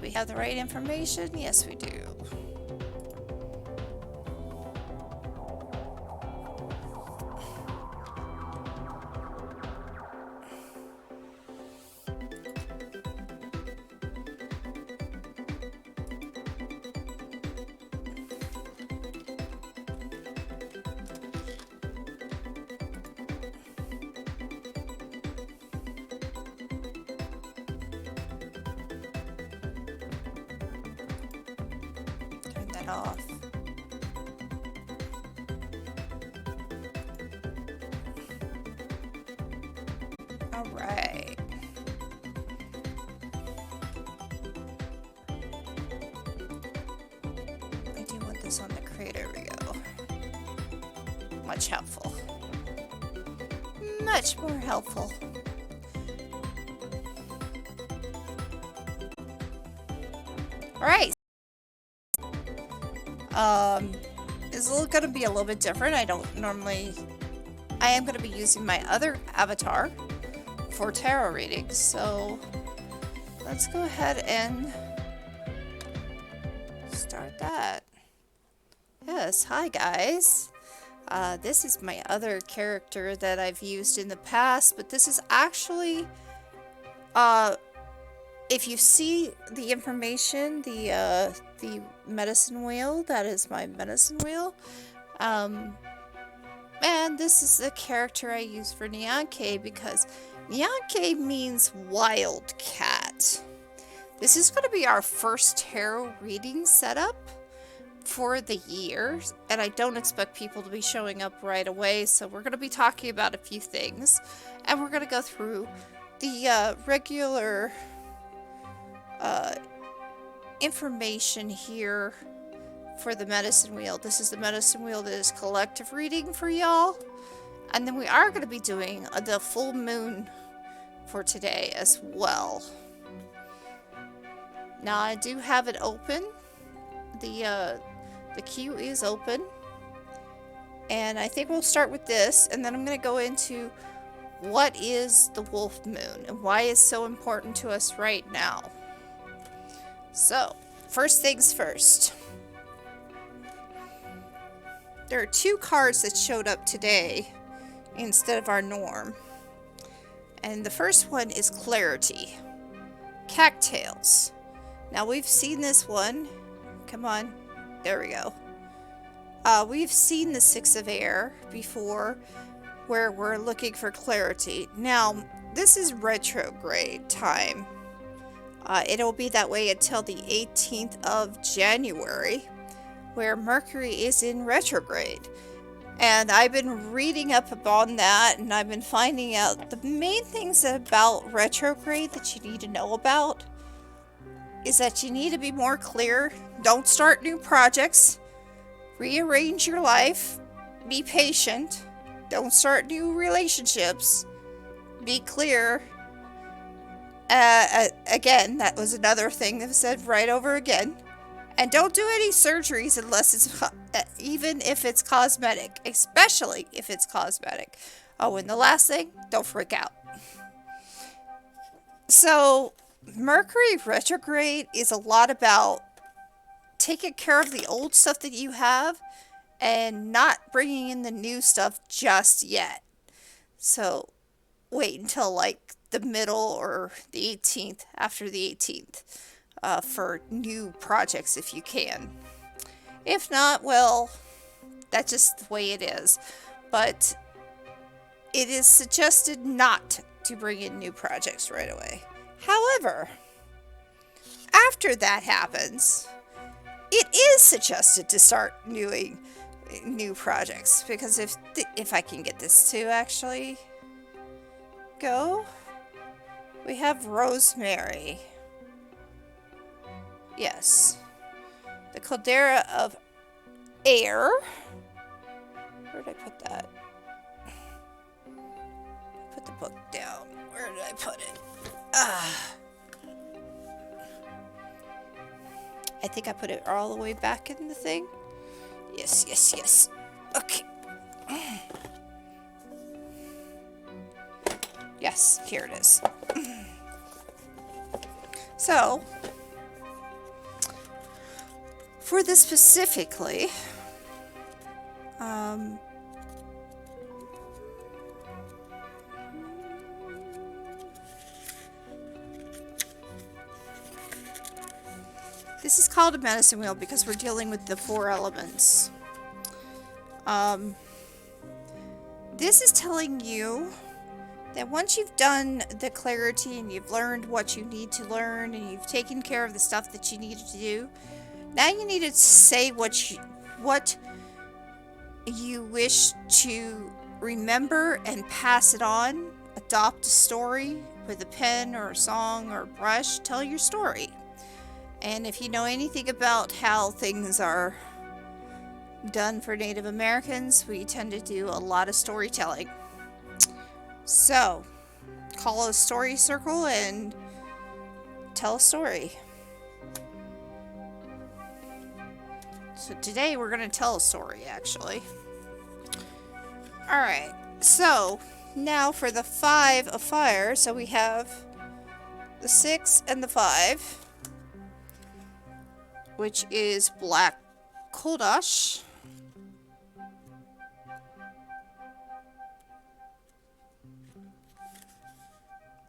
we have the right information? Yes, we do. Turn that off. All right. I do want this on the crate. There we go. Much helpful. Much more helpful. Alright. It's gonna be a little bit different. I am gonna be using my other avatar for tarot readings, so let's go ahead and start that. Yes, hi guys. This is my other character that I've used in the past, but this is actually, if you see the information, the medicine wheel, that is my medicine wheel. And this is the character I use for Nyanke because Nyanke means wild cat. This is going to be our first tarot reading setup for the year, and I don't expect people to be showing up right away, so we're going to be talking about a few things, and we're going to go through the regular information here for the medicine wheel. This is the medicine wheel that is collective reading for y'all, and then we are going to be doing the full moon for today as well. Now I do have it open. The queue is open, and I think we'll start with this, and then I'm going to go into what is the wolf moon and why it's so important to us right now. So, first things first. There are two cards that showed up today instead of our norm. And the first one is Clarity. Cattails. Now we've seen this one. Come on. There we go. We've seen the Six of Air before, where we're looking for clarity. Now, this is retrograde time. It'll be that way until the 18th of January, where Mercury is in retrograde. And I've been reading up upon that, and I've been finding out the main things about retrograde that you need to know about is that you need to be more clear. Don't start new projects. Rearrange your life. Be patient. Don't start new relationships. Be clear. Again, that was another thing that was said right over again. And don't do any surgeries unless it's, even if it's cosmetic. Especially if it's cosmetic. Oh, and the last thing, don't freak out. So, Mercury retrograde is a lot about taking care of the old stuff that you have and not bringing in the new stuff just yet. So, wait until like the middle or the 18th, after the 18th, for new projects if you can. If not, well, that's just the way it is. But it is suggested not to bring in new projects right away. However, after that happens, it is suggested to start new projects, because if I can get this to actually go, we have Rosemary. Yes, the Caldera of Air. Where did I put that? Put the book down. Where did I put it? I think I put it all the way back in the thing. Yes. Okay. Yes, here it is. So, For this specifically, this is called a medicine wheel because we're dealing with the 4 elements. This is telling you that once you've done the clarity and you've learned what you need to learn and you've taken care of the stuff that you needed to do, now you need to say what you wish to remember and pass it on. Adopt a story with a pen or a song or a brush. Tell your story. And if you know anything about how things are done for Native Americans, we tend to do a lot of storytelling. So, call a story circle and tell a story. So today we're going to tell a story, actually. Alright, so now for the 5 of fire. So we have the 6 and the 5, which is Black Koldash.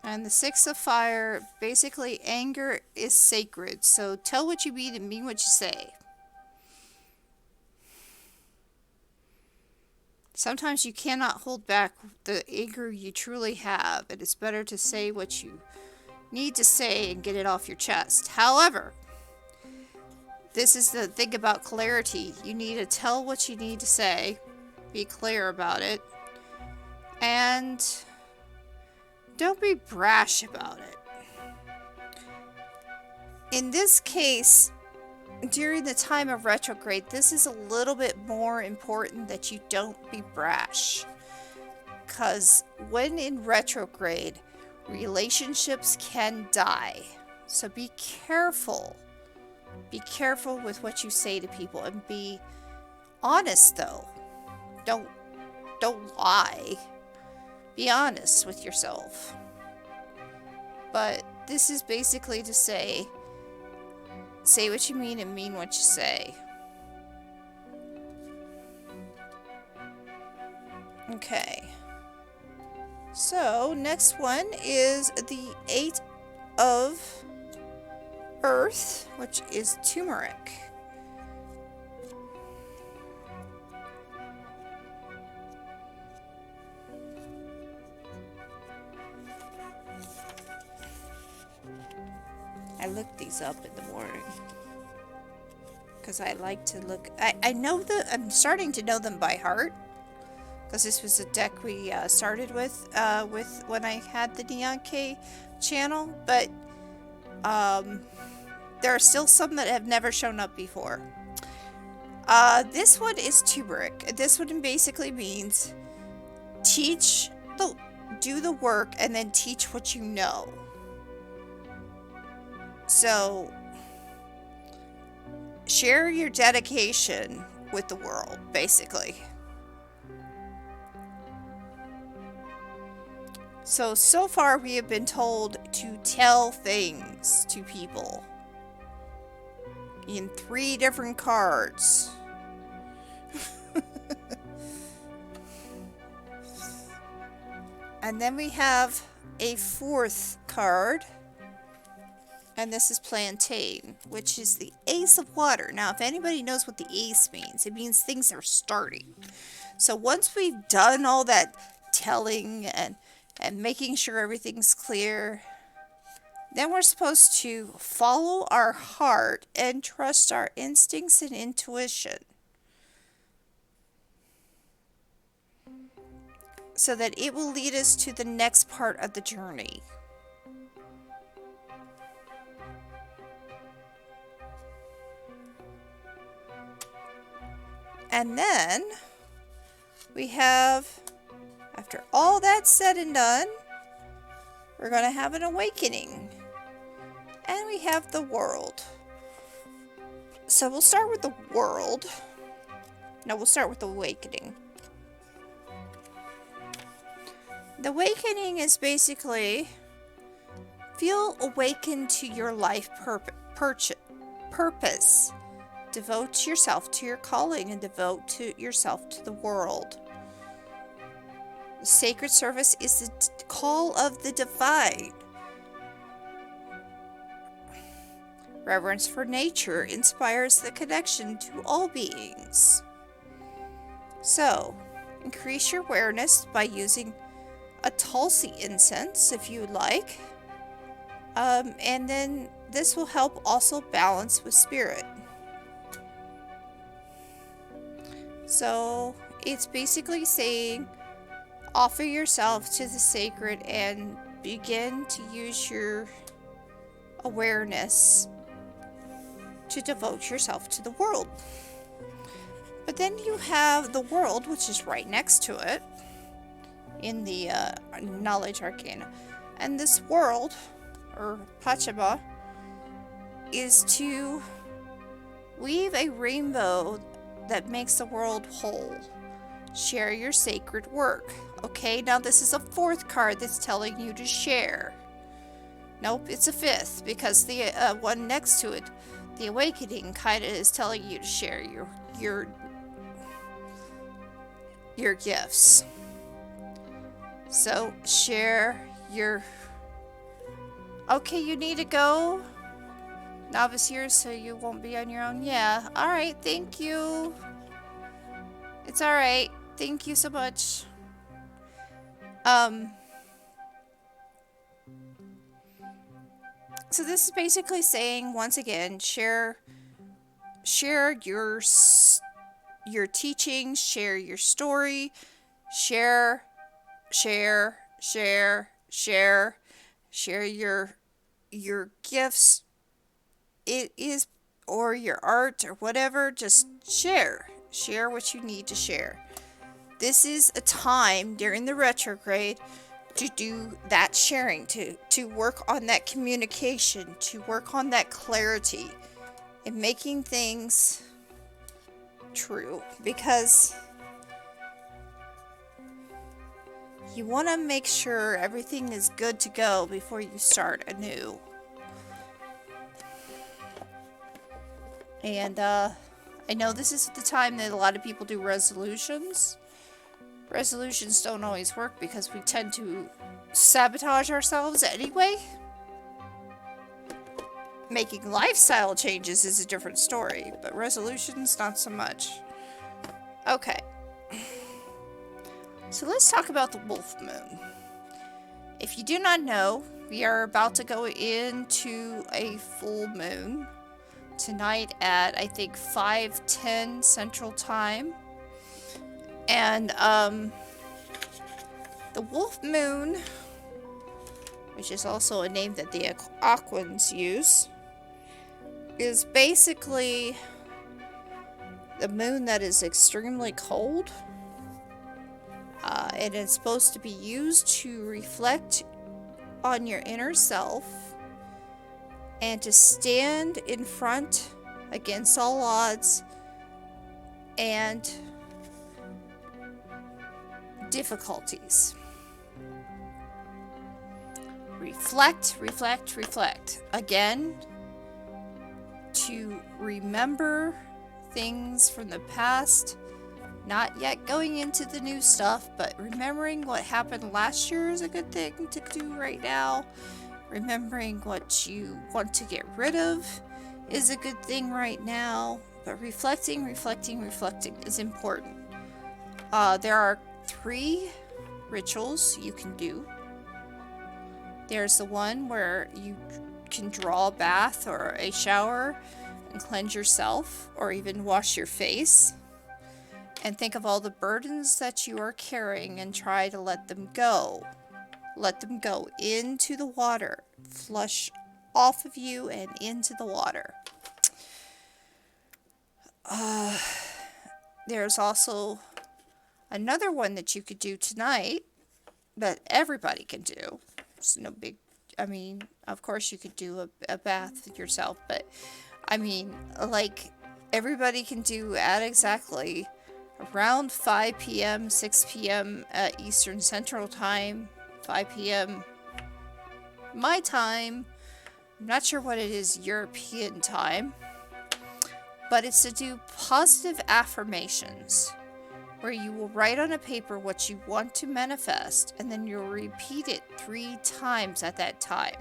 And the 6 of fire, basically anger is sacred. So tell what you mean and mean what you say. Sometimes you cannot hold back the anger you truly have. It is better to say what you need to say and get it off your chest. However, this is the thing about clarity. You need to tell what you need to say. Be clear about it. And don't be brash about it. In this case, during the time of retrograde, this is a little bit more important that you don't be brash. Because when in retrograde, relationships can die. So be careful. Be careful with what you say to people and be honest though. Don't lie. Be honest with yourself. But this is basically to say what you mean and mean what you say. Okay. So, next one is the 8 of Earth, which is turmeric. I looked these up in the morning because I like to look. I know I'm starting to know them by heart because this was a deck we started with when I had the Neon K channel, but there are still some that have never shown up before. This one is turmeric. This one basically means do the work and then teach what you know. So, share your dedication with the world, basically. So far we have been told to tell things to people in 3 different cards. And then we have a 4th card. And this is plantain, which is the ace of water. Now, if anybody knows what the ace means, it means things are starting. So once we've done all that telling and making sure everything's clear, then we're supposed to follow our heart and trust our instincts and intuition, so that it will lead us to the next part of the journey. And then we have, after all that's said and done, we're going to have an awakening. And we have the world. So we'll start with the world. No, we'll start with the awakening. The awakening is basically feel awakened to your life purpose. devote yourself to your calling and devote yourself to the world. The sacred service is the call of the divine. Reverence for nature inspires the connection to all beings. So, increase your awareness by using a Tulsi incense if you would like. And then this will help also balance with spirit. So, it's basically saying offer yourself to the sacred and begin to use your awareness to devote yourself to the world. But then you have the world, which is right next to it in the knowledge arcana. And this world, or Pachama, is to weave a rainbow that makes the world whole. Share your sacred work. Okay, now this is a fourth card that's telling you to share. Nope, it's a fifth, because the one next to it, the awakening, kind of is telling you to share your gifts. So share your... Okay, you need to go, novice here, so you won't be on your own. Yeah, alright, thank you. It's alright, thank you so much. So this is basically saying, once again, share your teachings, share your story, share your gifts, it is, or your art or whatever. Just share what you need to share. This is a time during the retrograde to do that sharing, to work on that communication, to work on that clarity and making things true, because you want to make sure everything is good to go before you start anew. And I know this is the time that a lot of people do resolutions. Resolutions don't always work because we tend to sabotage ourselves anyway. Making lifestyle changes is a different story, but resolutions, not so much. Okay. So let's talk about the wolf moon. If you do not know, we are about to go into a full moon tonight at, I think, 5:10 Central Time. And the wolf moon, which is also a name that the Aquans use, is basically the moon that is extremely cold. And it's supposed to be used to reflect on your inner self and to stand in front against all odds and difficulties. Reflect. Again, to remember things from the past, not yet going into the new stuff, but remembering what happened last year is a good thing to do right now. Remembering what you want to get rid of is a good thing right now, but reflecting is important. There are 3 rituals you can do. There's the one where you can draw a bath or a shower and cleanse yourself, or even wash your face, and think of all the burdens that you are carrying and try to let them go. Let them go into the water. Flush off of you and into the water. There's also another one that you could do tonight that everybody can do. It's no big... I mean, of course you could do a bath yourself, but I mean, like, everybody can do at exactly around 5 p.m., 6 p.m. Eastern Central Time, 5 p.m. my time. I'm not sure what it is European time. but it's to do positive affirmations where you will write on a paper what you want to manifest, and then you'll repeat it 3 times at that time.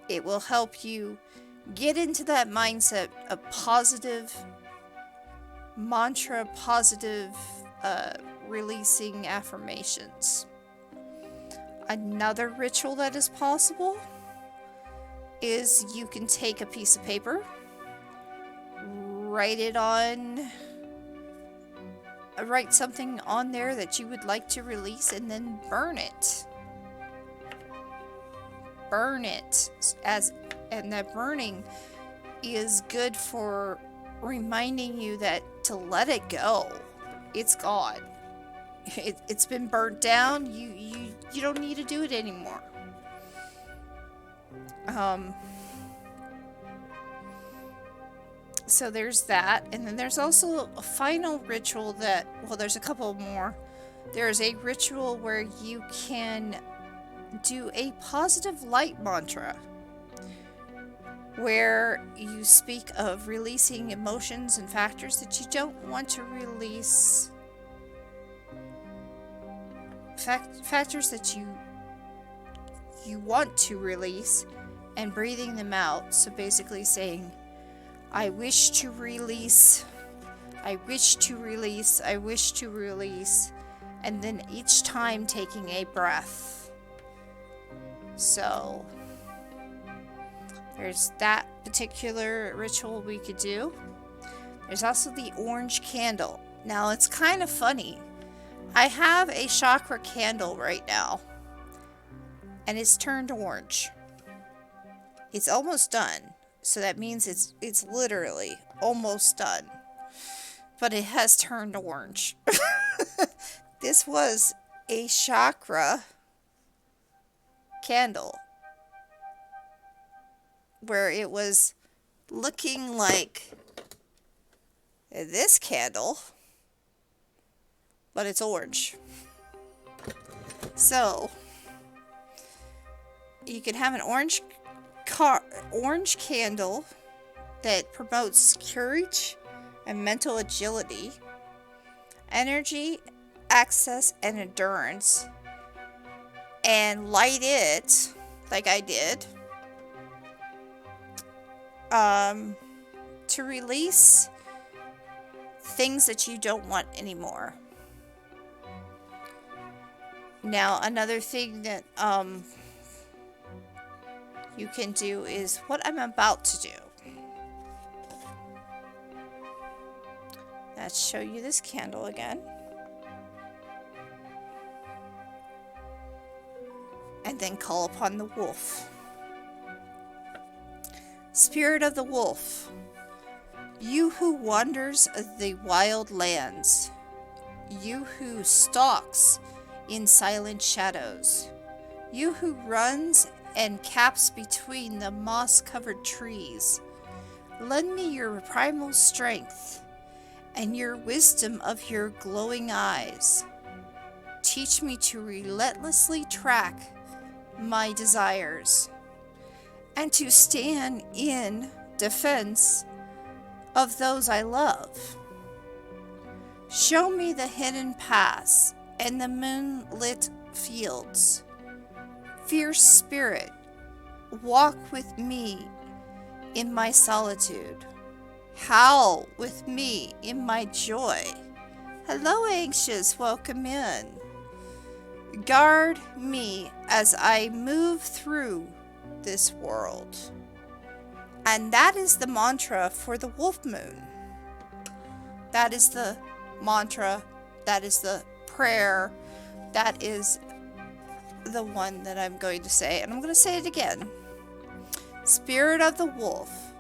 It will help you get into that mindset of positive mantra, positive releasing affirmations. Another ritual that is possible is you can take a piece of paper, write something on there that you would like to release, and then burn it. Burn it, and that burning is good for reminding you that to let it go. It's gone. It's been burnt down. You don't need to do it anymore. So there's that, and then there's also a final ritual that, well, there's a couple more. There's a ritual where you can do a positive light mantra, where you speak of releasing emotions and factors that you don't want to release, factors that you want to release, and breathing them out. So basically saying, I wish to release, I wish to release, I wish to release, and then each time taking a breath. So there's that particular ritual we could do. There's also the orange candle. Now it's kind of funny. I have a chakra candle right now, and it's turned orange. It's almost done. So that means it's literally almost done. But it has turned orange. This was a chakra candle, where it was looking like this candle, but it's orange. So you can have an orange candle that promotes courage and mental agility, energy, access, and endurance, and light it like I did to release things that you don't want anymore. Now, another thing that you can do is what I'm about to do. Let's show you this candle again. And then call upon the wolf. Spirit of the wolf, you who wanders the wild lands, you who stalks in silent shadows, you who runs and caps between the moss-covered trees, lend me your primal strength and your wisdom of your glowing eyes. Teach me to relentlessly track my desires and to stand in defense of those I love. Show me the hidden paths and the moonlit fields. Fierce spirit, walk with me in my solitude. Howl with me in my joy. Hello, anxious, welcome in. Guard me as I move through this world. And that is the mantra for the wolf moon. That is the mantra, that is the prayer, that is the one that I'm going to say, and I'm going to say it again. Spirit of the wolf,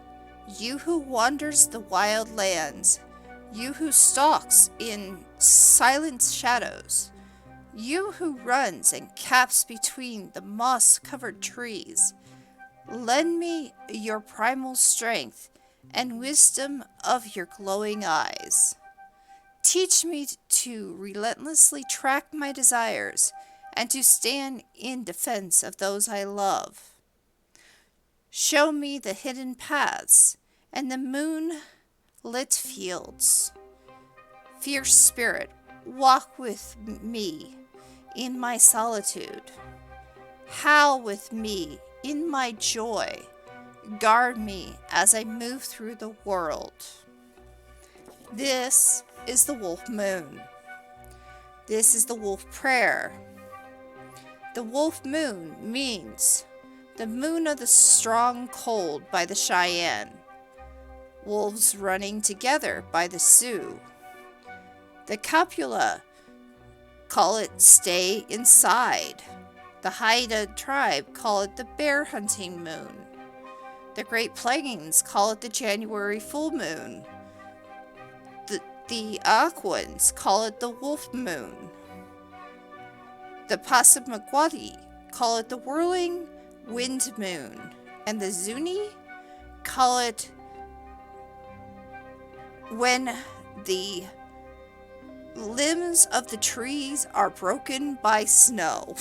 you who wanders the wild lands, you who stalks in silent shadows, you who runs and caps between the moss-covered trees, lend me your primal strength and wisdom of your glowing eyes. Teach me to relentlessly track my desires and to stand in defense of those I love. Show me the hidden paths and the moon-lit fields. Fierce spirit, walk with me in my solitude. Howl with me in my joy. Guard me as I move through the world. This is the wolf moon. This is the wolf prayer. The wolf moon means the moon of the strong cold by the Cheyenne. Wolves running together by the Sioux. The Copula call it stay inside. The Haida tribe call it the bear hunting moon. The Great Plains call it the January full moon. The Aquans call it the wolf moon. The Passamaquoddy call it the whirling wind moon. And the Zuni call it when the limbs of the trees are broken by snow.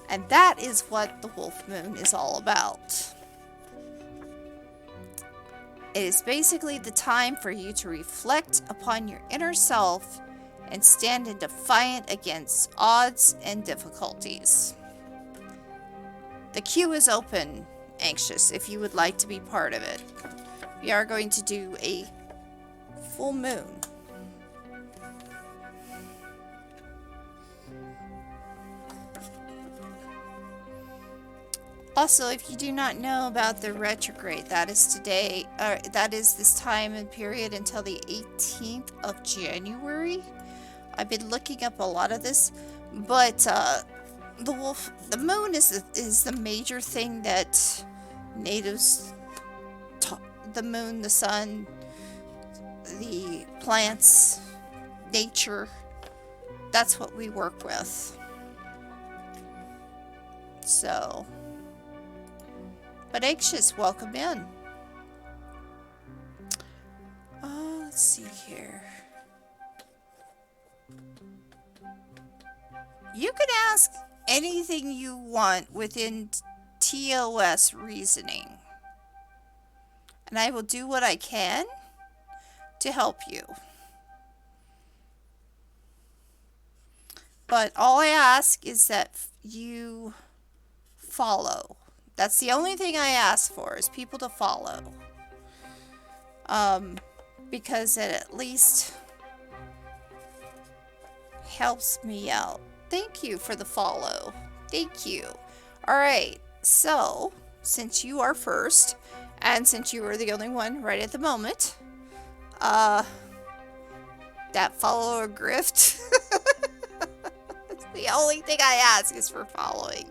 And that is what the wolf moon is all about. It is basically the time for you to reflect upon your inner self and stand in defiance against odds and difficulties. The queue is open, Anxious, if you would like to be part of it. We are going to do a full moon. Also, if you do not know about the retrograde, that is today, that is this time and period until the 18th of January. I've been looking up a lot of this, but the moon is the major thing that natives, the moon, the sun, the plants, nature, that's what we work with. So, but Anxious, welcome in. Let's see here. You can ask anything you want within TOS reasoning, and I will do what I can to help you. But all I ask is that you follow. That's the only thing I ask for, is people to follow. Because it at least helps me out. Thank you for the follow. Thank you. Alright, so since you are first, and since you are the only one right at the moment, that follow or grift. The only thing I ask is for following.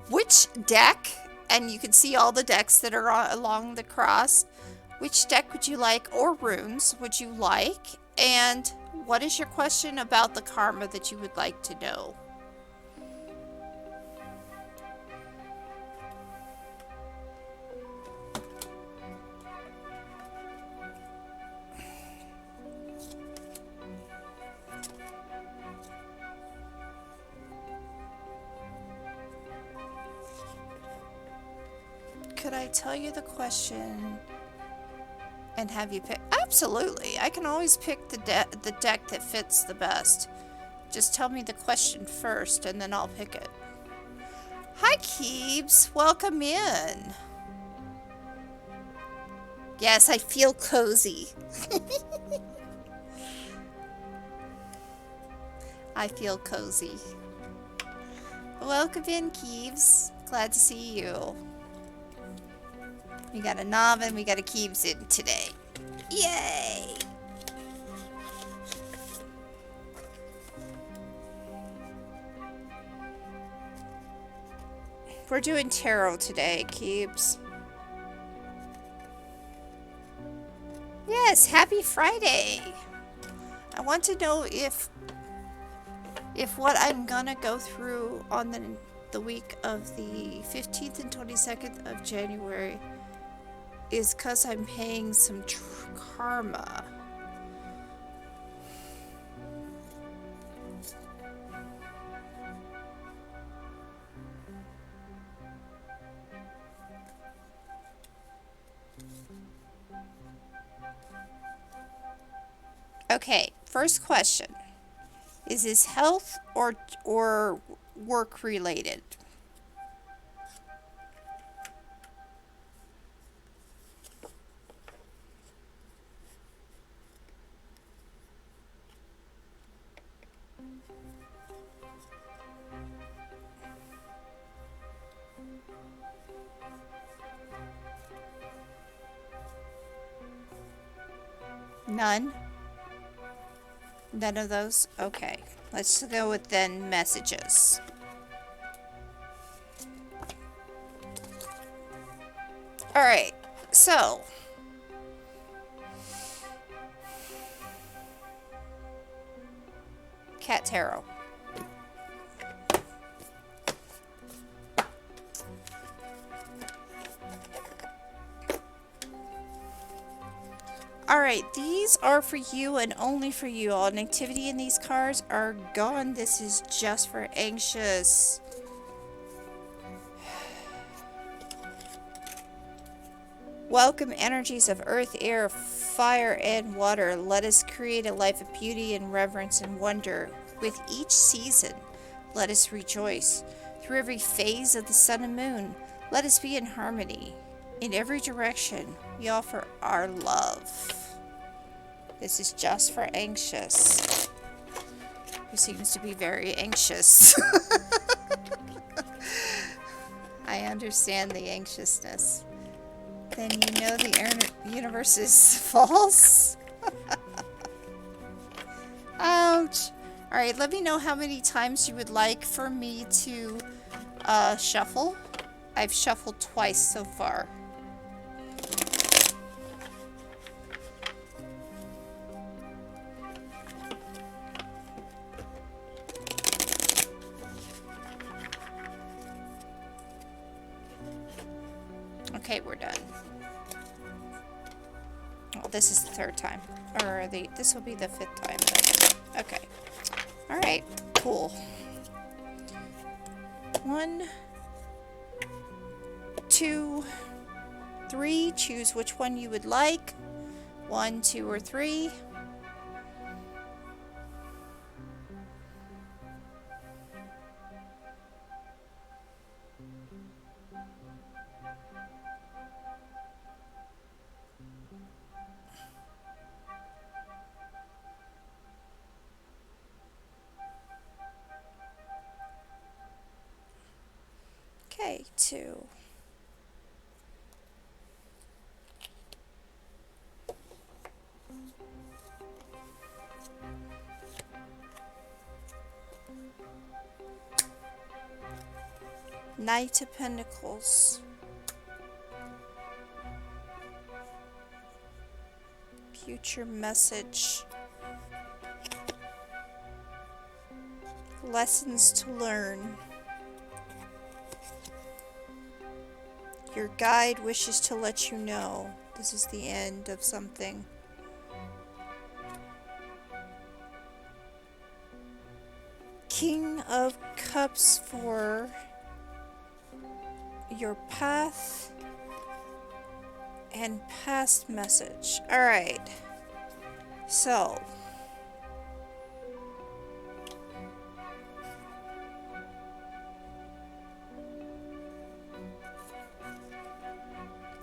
Which deck, and you can see all the decks that are along the cross, which deck would you like, or runes would you like, and what is your question about the karma that you would like to know? Could I tell you the question and have you pick? Absolutely. I can always pick the deck that fits the best. Just tell me the question first and then I'll pick it. Hi, Keebs. Welcome in. Yes, I feel cozy. I feel cozy. Welcome in, Keebs. Glad to see you. We got a Nav and we got a Keebs in today. Yay! We're doing tarot today, Keebs. Yes, happy Friday! I want to know if what I'm gonna go through on the week of the 15th and 22nd of January is because I'm paying some karma. Okay, first question. Is this health or work related? None? None of those? Okay. Let's go with then messages. Alright, so Cat Tarot. Alright, these are for you and only for you. All negativity in these cards are gone. This is just for anxious. Welcome energies of earth, air, fire, and water. Let us create a life of beauty and reverence and wonder. With each season, let us rejoice. Through every phase of the sun and moon, let us be in harmony. In every direction, we offer our love. This is just for anxious, who seems to be very anxious. I understand the anxiousness. Then you know the universe is false. Ouch. Alright, let me know how many times you would like for me to shuffle. I've shuffled twice so far. Okay, we're done. Oh, this is the third time. Or this will be the fifth time. Okay. Alright, cool. 1, 2, 3. Choose which one you would like. 1, 2, or 3. Okay, 2. Knight of Pentacles. Future message. Lessons to learn. Your guide wishes to let you know this is the end of something. King of Cups for your path and past message. Alright. So.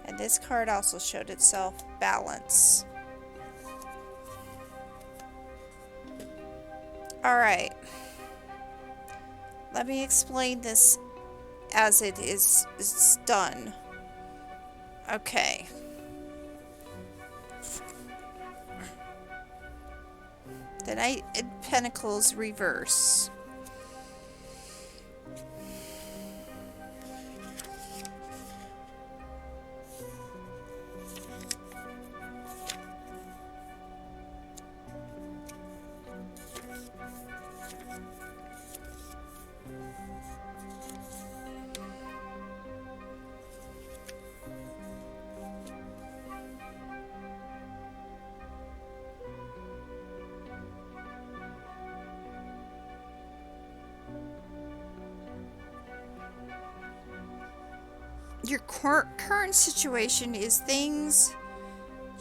And this card also showed itself balance. Alright. Let me explain this as it is done. Okay. The Knight of Pentacles reverse. Your current situation is things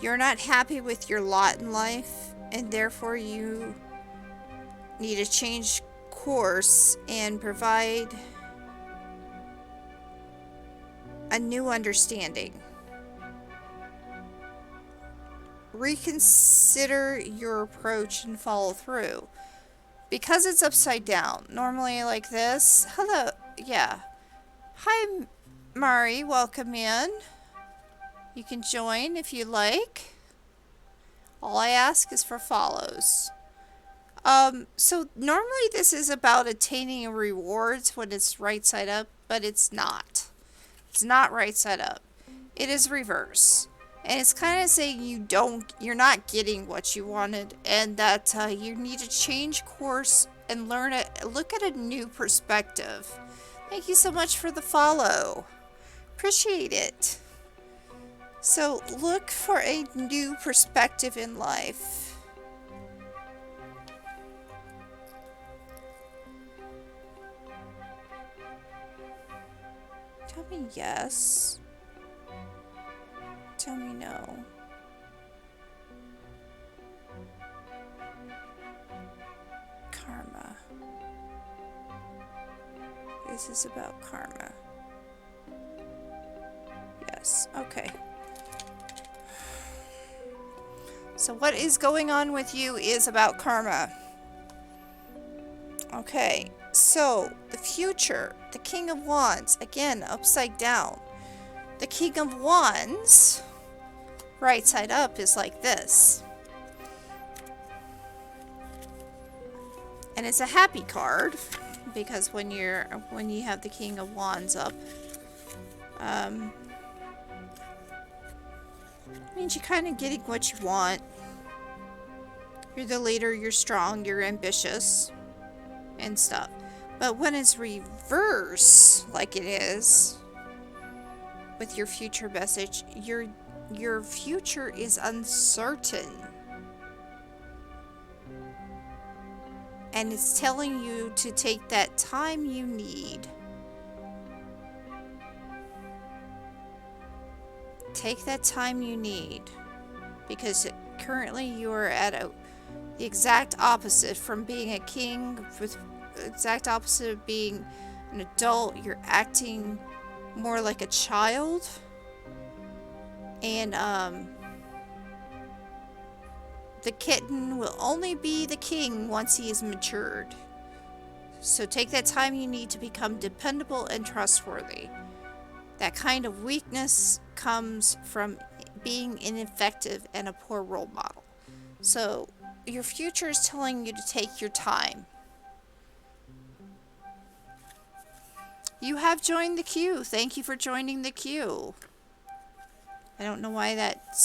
you're not happy with your lot in life, and therefore you need to change course and provide a new understanding. Reconsider your approach and follow through. Because it's upside down, normally like this. Hello, yeah. Hi, Mari, welcome in. You can join if you like. All I ask is for follows. So normally this is about attaining rewards when it's right side up, but it's not. It's not right side up. It is reverse. And it's kind of saying you're not getting what you wanted, and that you need to change course and look at a new perspective. Thank you so much for the follow. Appreciate it. So look for a new perspective in life. Tell me yes. Tell me no. Karma. This is about karma. Yes, okay. So what is going on with you is about karma. Okay, so the future, the King of Wands, again, upside down. The King of Wands, right side up, is like this. And it's a happy card, because when you have the King of Wands up, means you're kind of getting what you want. You're the leader, you're strong, you're ambitious, and stuff. But when it's reverse, like it is, with your future message, your future is uncertain. And it's telling you to take that time you need. Take that time you need. Because currently you are at the exact opposite from being a king, with the exact opposite of being an adult. You're acting more like a child. And the kitten will only be the king once he is matured. So take that time you need to become dependable and trustworthy. That kind of weakness comes from being ineffective and a poor role model. So your future is telling you to take your time. You have joined the queue. Thank you for joining the queue. I don't know why that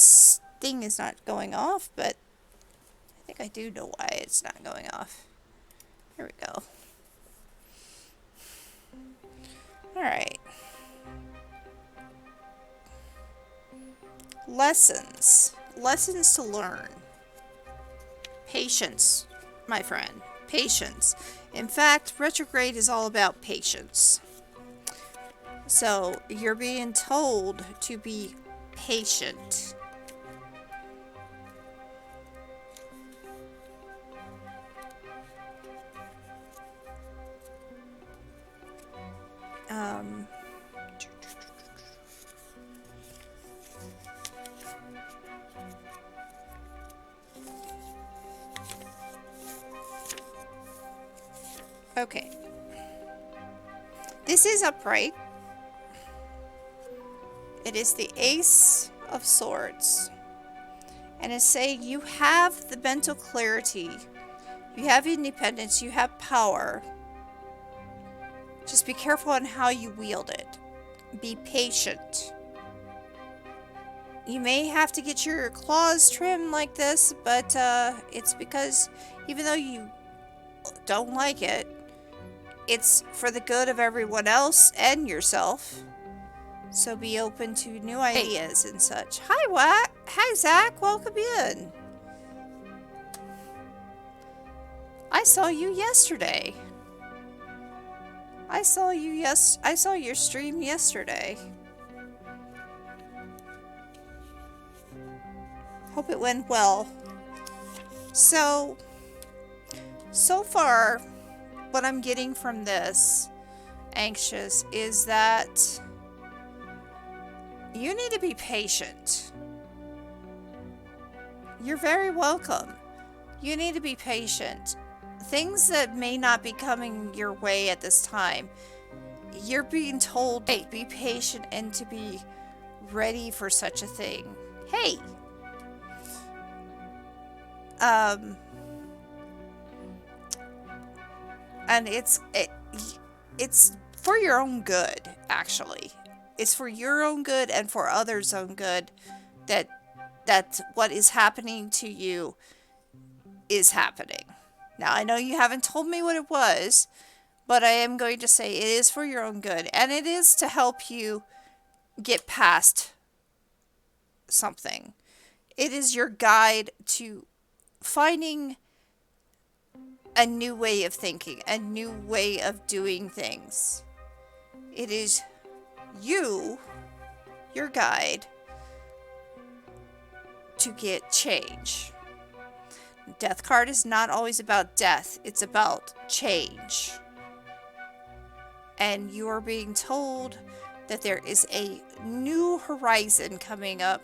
thing is not going off, but I think I do know why it's not going off. Here we go. Alright. Lessons. Lessons to learn. Patience, my friend. Patience. In fact, retrograde is all about patience. So, you're being told to be patient. Okay. This is upright. It is the Ace of Swords. And it's saying you have the mental clarity. You have independence. You have power. Just be careful on how you wield it. Be patient. You may have to get your claws trimmed like this, but it's because even though you don't like it, it's for the good of everyone else and yourself. So be open to new ideas and such. Hi, Zach. Welcome in. I saw you yesterday. I saw your stream yesterday. Hope it went well. So far, what I'm getting from this, anxious, is that you need to be patient. You're very welcome. You need to be patient. Things that may not be coming your way at this time, you're being told, hey, be patient and to be ready for such a thing. Hey! And it's for your own good, actually. It's for your own good and for others' own good that what is happening to you is happening. Now, I know you haven't told me what it was, but I am going to say it is for your own good, and it is to help you get past something. It is your guide to finding a new way of thinking, a new way of doing things. It is you, your guide, to get change. Death card is not always about death, it's about change. And you are being told that there is a new horizon coming up,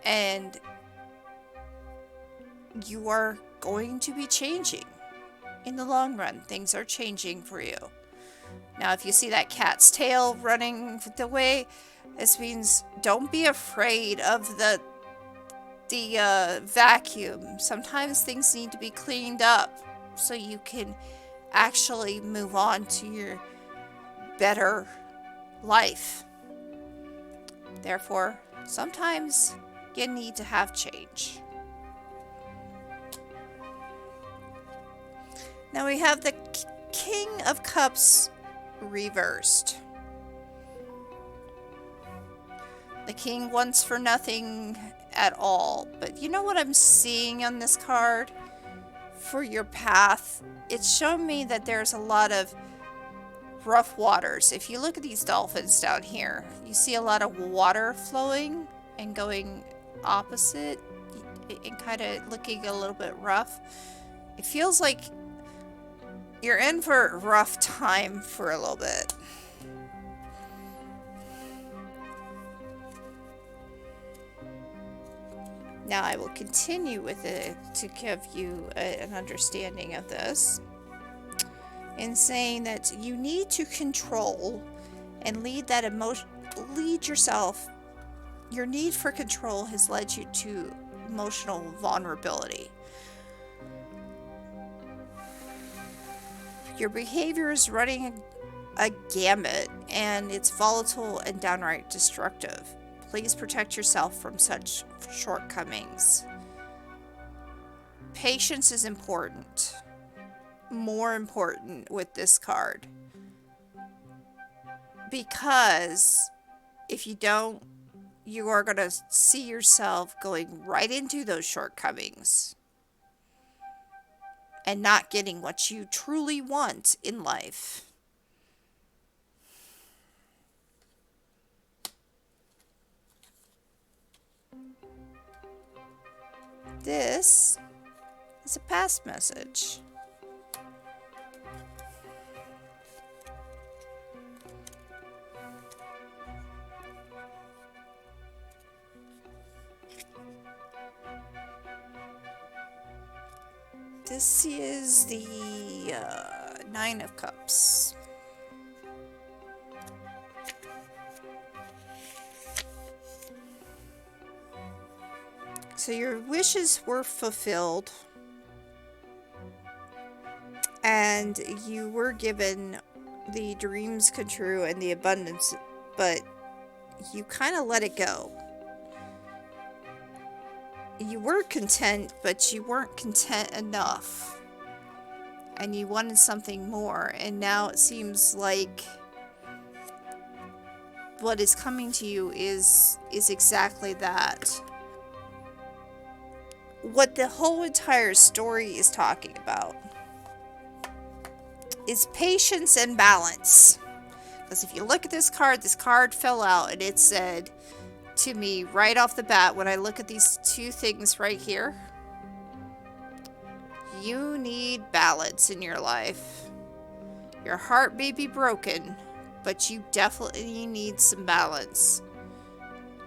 and you are going to be changing. In the long run, things are changing for you. Now, if you see that cat's tail running the way, this means don't be afraid of the vacuum. Sometimes things need to be cleaned up so you can actually move on to your better life. Therefore, sometimes you need to have change. Now we have the King of Cups reversed. The king wants for nothing at all. But you know what I'm seeing on this card? For your path, it's showing me that there's a lot of rough waters. If you look at these dolphins down here, you see a lot of water flowing and going opposite and kind of looking a little bit rough. It feels like you're in for a rough time for a little bit. Now I will continue with it to give you an understanding of this in saying that you need to control and lead that emotion, lead yourself. Your need for control has led you to emotional vulnerability. Your behavior is running a gamut, and it's volatile and downright destructive. Please protect yourself from such shortcomings. Patience is important. More important with this card. Because if you don't, you are going to see yourself going right into those shortcomings and not getting what you truly want in life. This is a past message. This is the Nine of Cups. So your wishes were fulfilled, and you were given the dreams come true and the abundance, but you kind of let it go. You were content, but you weren't content enough, and you wanted something more, and now it seems like what is coming to you is exactly that. What the whole entire story is talking about is patience and balance. Because if you look at this card fell out and it said to me right off the bat when I look at these two things right here. You need balance in your life. Your heart may be broken, but you definitely need some balance.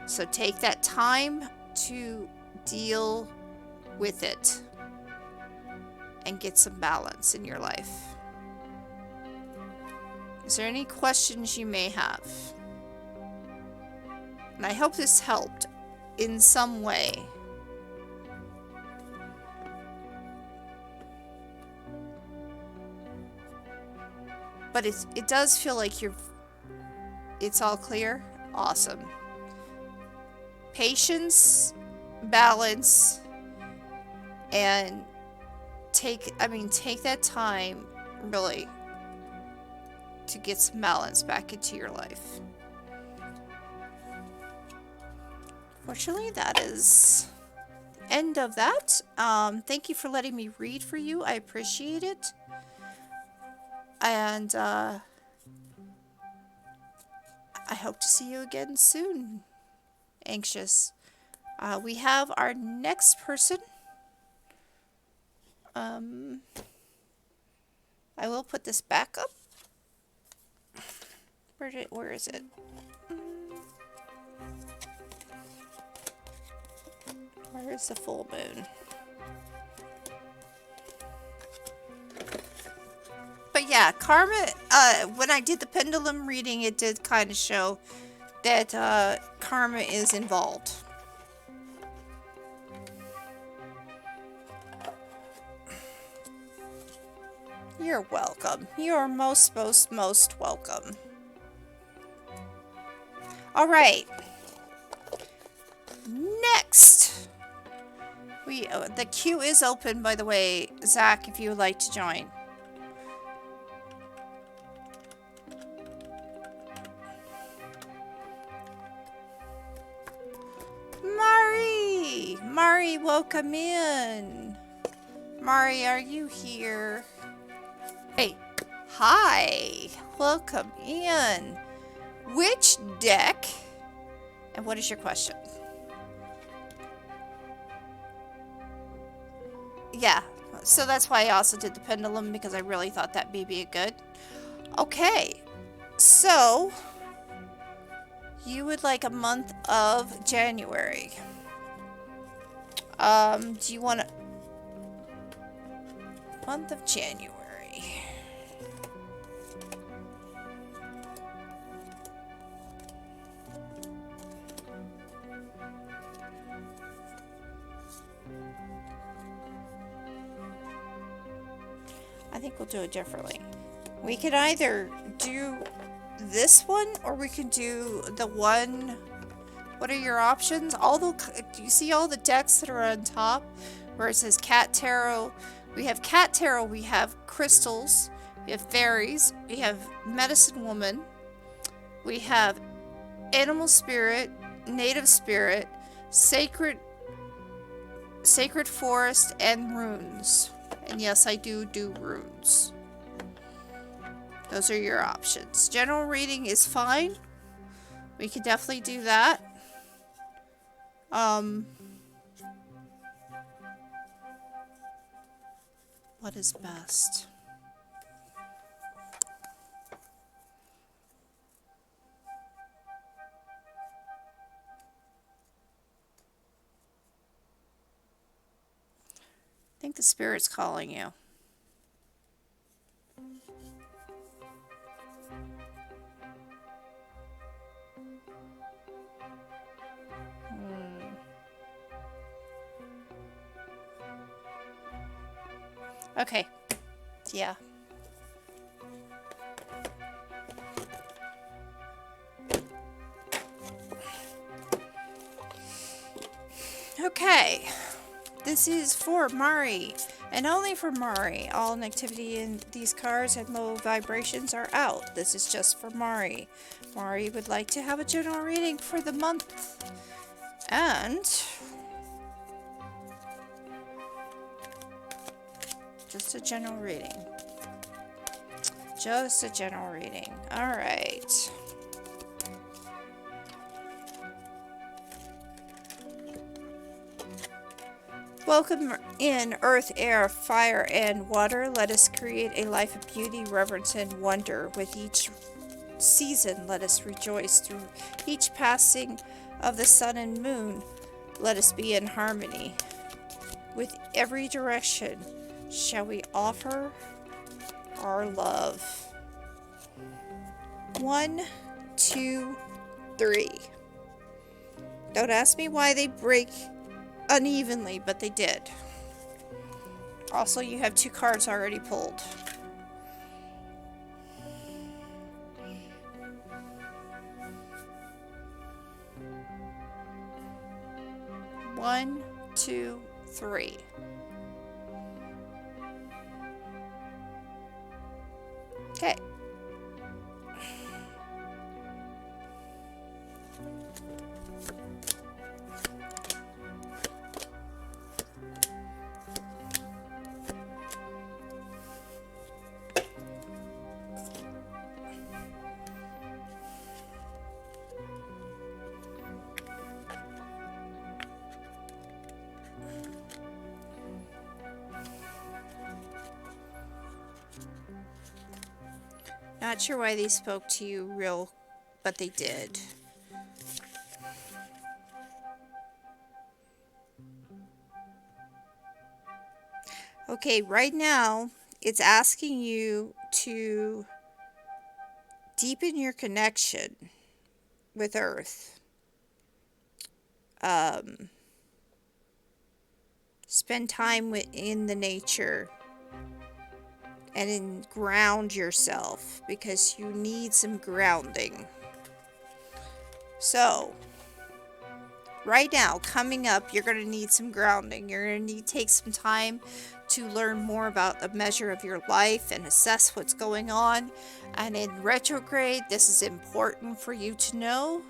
So take that time to deal with it and get some balance in your life. Is there any questions you may have? And I hope this helped in some way. But it does feel like it's all clear. Awesome. Patience, balance, and take that time really to get some balance back into your life. Fortunately, that is the end of that. Thank you for letting me read for you. I appreciate it. And I hope to see you again soon. Anxious. We have our next person. I will put this back up. Where is it? Where is the full moon? But yeah, karma, when I did the pendulum reading, it did kind of show that karma is involved. You're welcome. You're most welcome. All right. Next, the queue is open, by the way, Zach, if you would like to join. Mari, welcome in. Mari, are you here? Hey, hi, welcome in. Which deck, and what is your question? Yeah, so that's why I also did the pendulum, because I really thought that may be a good. Okay, so you would like a month of January. Do you want a month of January? I think we'll do it differently. We could either do this one, or we can do the one. What are your options? Do you see all the decks that are on top where it says Cat Tarot? We have Cat Tarot, we have crystals, we have fairies, we have medicine woman, we have animal spirit, native spirit, sacred forest, and runes. And yes, I do runes. Those are your options. General reading is fine. We can definitely do that. What is best? I think the spirit's calling you. Okay. Yeah. Okay. This is for Mari, and only for Mari. All negativity in these cards and low vibrations are out. This is just for Mari. Mari would like to have a general reading for the month. And just a general reading. Just a general reading. Alright. Welcome in earth, air, fire, and water. Let us create a life of beauty, reverence, and wonder. With each season, let us rejoice. Through each passing of the sun and moon, let us be in harmony. With every direction, shall we offer our love. 1, 2, 3. Don't ask me why they break unevenly, but they did. Also, you have 2 cards already pulled. One, 2, 3. Okay. Not sure why they spoke to you but they did. Okay, right now, it's asking you to deepen your connection with Earth. Spend time in the nature. And ground yourself, because you need some grounding. So, right now, coming up, you're going to need some grounding. You're going to need to take some time to learn more about the measure of your life and assess what's going on. And in retrograde, this is important for you to know,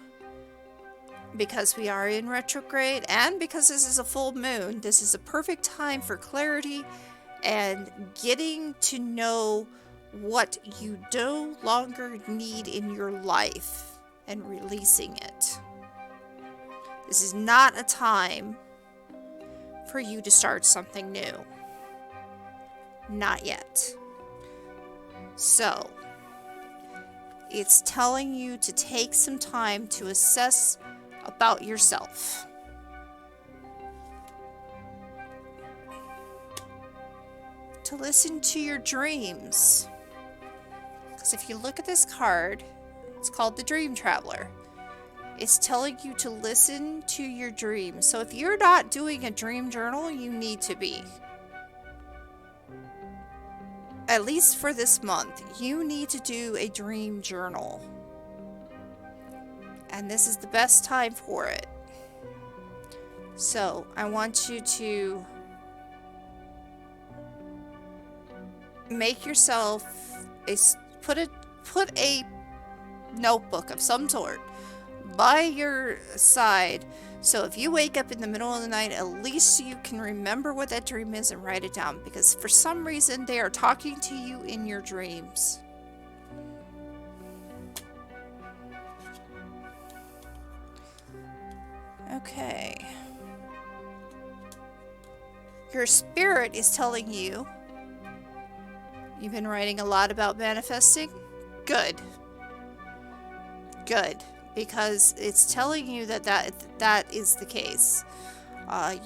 because we are in retrograde, and because this is a full moon. This is a perfect time for clarity and getting to know what you no longer need in your life and releasing it. This is not a time for you to start something new. Not yet. So, it's telling you to take some time to assess about yourself. To listen to your dreams. Because if you look at this card, it's called the Dream Traveler. It's telling you to listen to your dreams. So if you're not doing a dream journal, you need to be. At least for this month, you need to do a dream journal. And this is the best time for it. So I want you to make yourself put a notebook of some sort by your side, so if you wake up in the middle of the night, at least you can remember what that dream is and write it down, because for some reason they are talking to you in your dreams. Okay. Your spirit is telling you. You've been writing a lot about manifesting? Good. Good. Because it's telling you that is the case.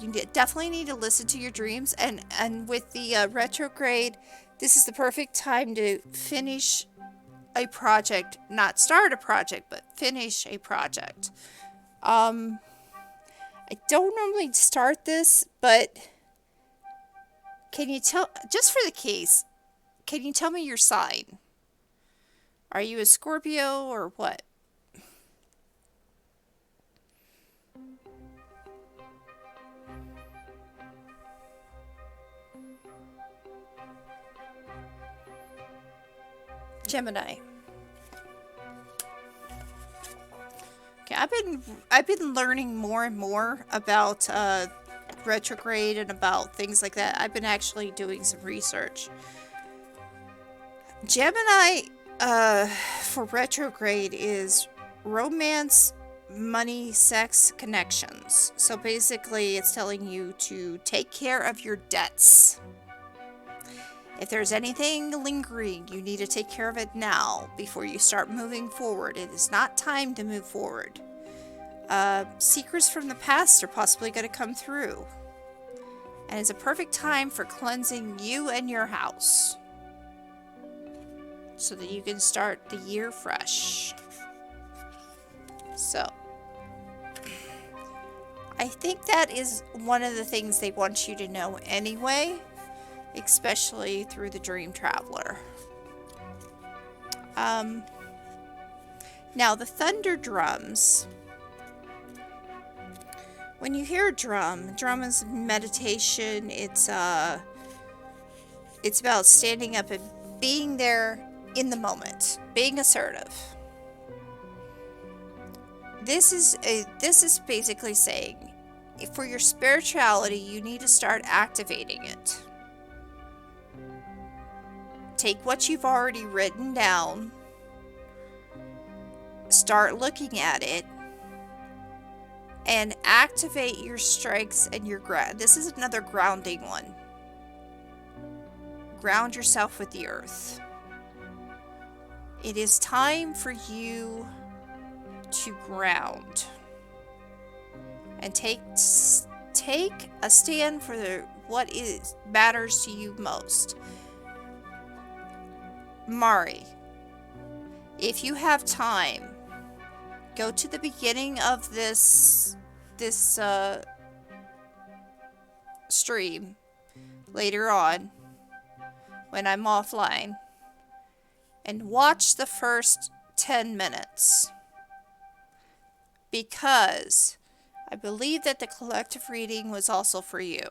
You definitely need to listen to your dreams. And with the retrograde, this is the perfect time to finish a project. Not start a project, but finish a project. I don't normally start this, but can you tell, just for the case, can you tell me your sign? Are you a Scorpio or what? Gemini. Okay, I've been learning more and more about retrograde and about things like that. I've been actually doing some research. Gemini for retrograde is romance, money, sex, connections. So basically, it's telling you to take care of your debts. If there's anything lingering, you need to take care of it now before you start moving forward. It is not time to move forward. Secrets from the past are possibly going to come through. And it's a perfect time for cleansing you and your house, so that you can start the year fresh. So, I think that is one of the things they want you to know anyway, especially through the Dream Traveler. Now, the thunder drums. When you hear a drum is meditation. It's about standing up and being there in the moment, being assertive. This is basically saying, for your spirituality, you need to start activating it. Take what you've already written down, start looking at it, and activate your strengths and your ground. This is another grounding one. Ground yourself with the earth. It is time for you to ground and take a stand for what matters to you most. Mari, if you have time, go to the beginning of this stream later on when I'm offline, and watch the first 10 minutes, because I believe that the collective reading was also for you,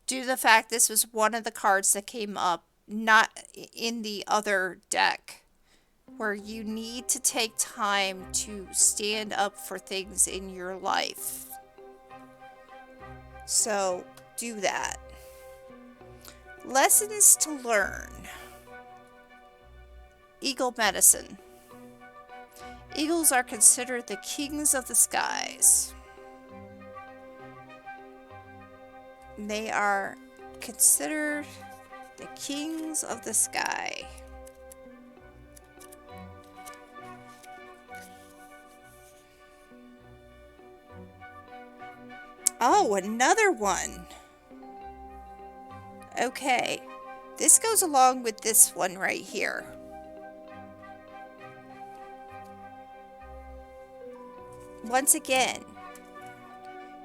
due to the fact this was one of the cards that came up not in the other deck, where you need to take time to stand up for things in your life. So do that. Lessons to learn. Eagle medicine. Eagles are considered the kings of the skies. They are considered the kings of the sky. Oh, another one. Okay, this goes along with this one right here. Once again,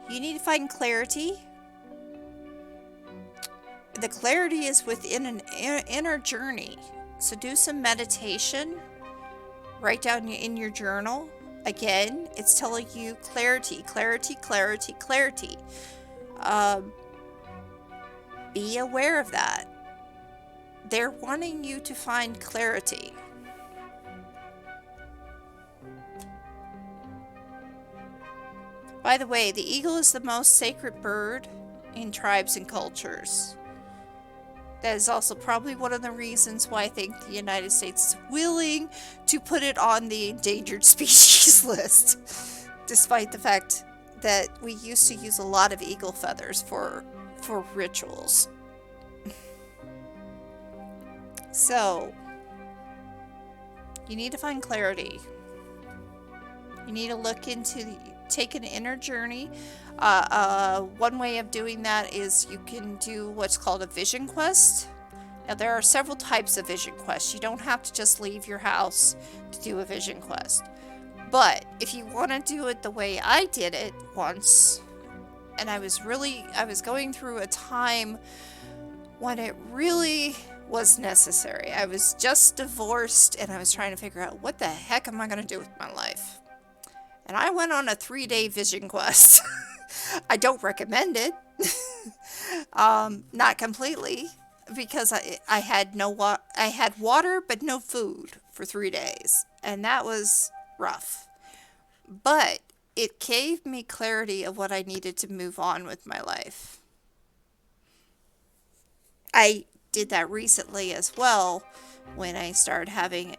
you need to find clarity. The clarity is within an inner journey. So do some meditation. Write down in your journal. Again, it's telling you clarity, clarity, clarity, clarity. Be aware of that. They're wanting you to find clarity. By the way, the eagle is the most sacred bird in tribes and cultures. That is also probably one of the reasons why I think the United States is willing to put it on the endangered species list, despite the fact that we used to use a lot of eagle feathers for rituals. So, you need to find clarity. You need to look into take an inner journey. One way of doing that is you can do what's called a vision quest. Now, there are several types of vision quests. You don't have to just leave your house to do a vision quest. But if you want to do it the way I did it once, and I was going through a time when it really was necessary. I was just divorced and I was trying to figure out what the heck am I going to do with my life. And I went on a 3-day vision quest. I don't recommend it. Not completely, because I had I had water but no food for 3 days, and that was rough. But it gave me clarity of what I needed to move on with my life. I did that recently as well when I started having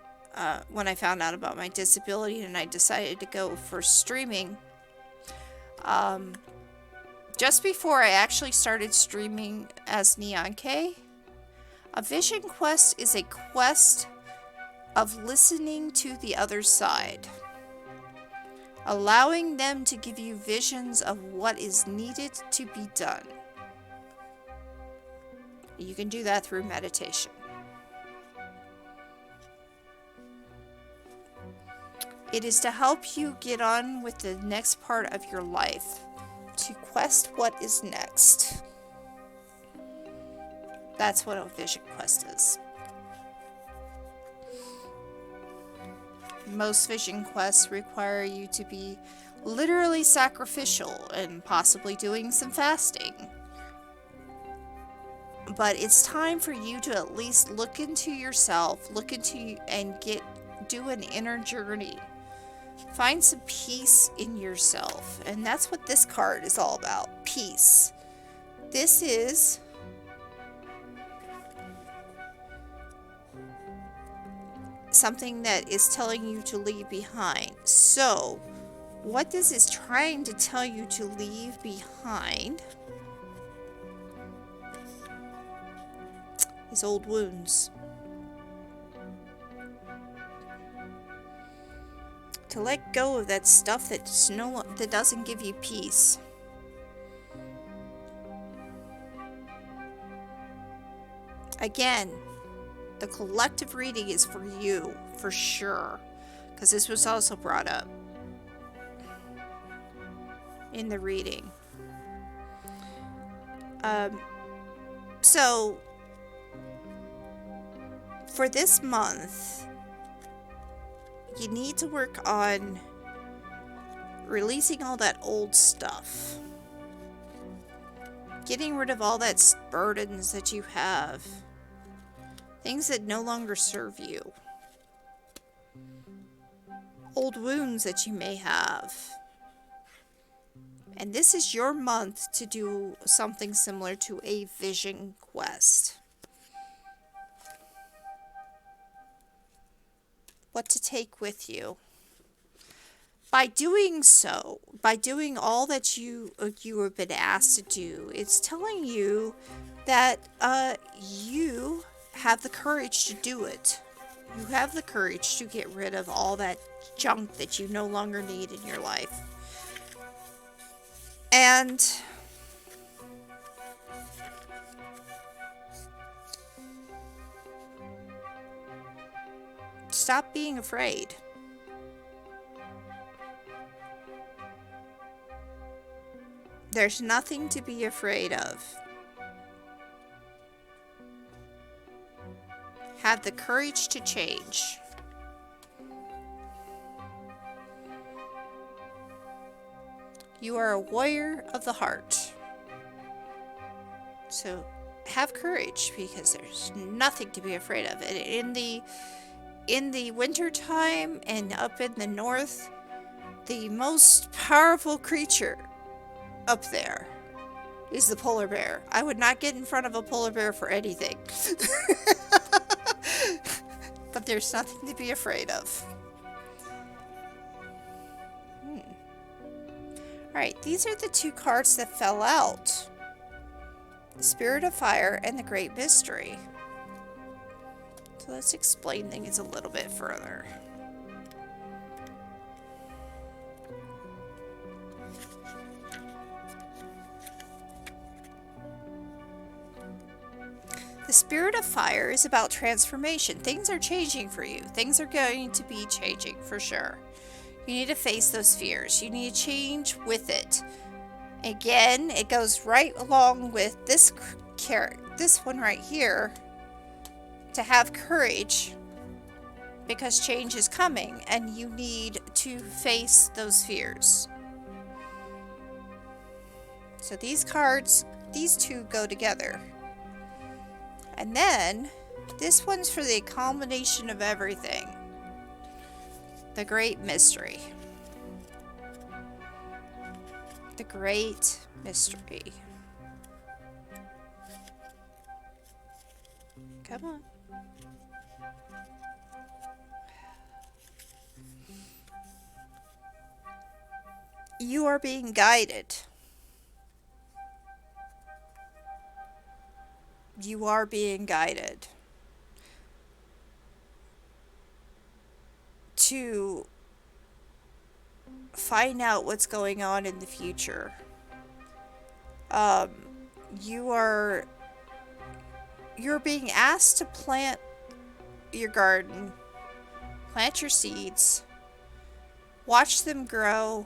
when I found out about my disability and I decided to go for streaming. Just before I actually started streaming as Neon K, a vision quest is a quest of listening to the other side, allowing them to give you visions of what is needed to be done. You can do that through meditation. It is to help you get on with the next part of your life, to quest what is next. That's what a vision quest is. Most vision quests require you to be literally sacrificial and possibly doing some fasting. But it's time for you to at least look into yourself, and do an inner journey. Find some peace in yourself. And that's what this card is all about. Peace. This is something that is telling you to leave behind. So, what this is trying to tell you to leave behind is old wounds. To let go of that stuff that doesn't give you peace. Again, the collective reading is for you, for sure, because this was also brought up in the reading. So, for this month, you need to work on releasing all that old stuff. Getting rid of all that burdens that you have. Things that no longer serve you. Old wounds that you may have. And this is your month to do something similar to a vision quest. What to take with you. By doing so, by doing all that you have been asked to do, it's telling you that you have the courage to do it. You have the courage to get rid of all that junk that you no longer need in your life. And stop being afraid. There's nothing to be afraid of. Have the courage to change. You are a warrior of the heart. So have courage, because there's nothing to be afraid of. And in the winter time and up in the north, the most powerful creature up there is the polar bear. I would not get in front of a polar bear for anything. But there's nothing to be afraid of. Alright, these are the two cards that fell out. The Spirit of Fire and the Great Mystery. So let's explain things a little bit further. The Spirit of Fire is about transformation. Things are changing for you. Things are going to be changing for sure. You need to face those fears. You need to change with it. Again, it goes right along with this one right here. To have courage, because change is coming and you need to face those fears. So these cards, these two go together. And then this one's for the culmination of everything. The Great Mystery. The Great Mystery. Come on. You are being guided. You are being guided to find out what's going on in the future. Um, you're being asked to plant your garden, plant your seeds, watch them grow,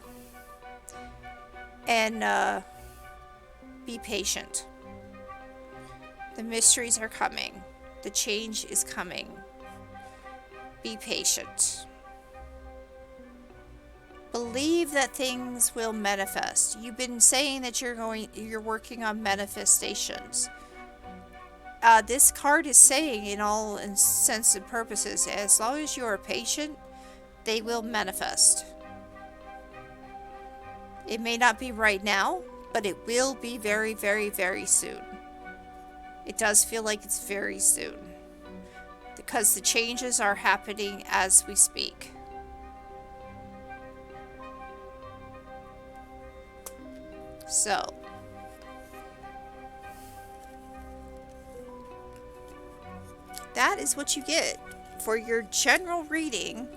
and be patient. The mysteries are coming. The change is coming. Be patient. Believe that things will manifest. You've been saying that you're working on manifestations. This card is saying, in all intents and purposes, as long as you are patient, they will manifest. It may not be right now, but it will be very, very, very soon. It does feel like it's very soon, because the changes are happening as we speak. So, that is what you get for your general reading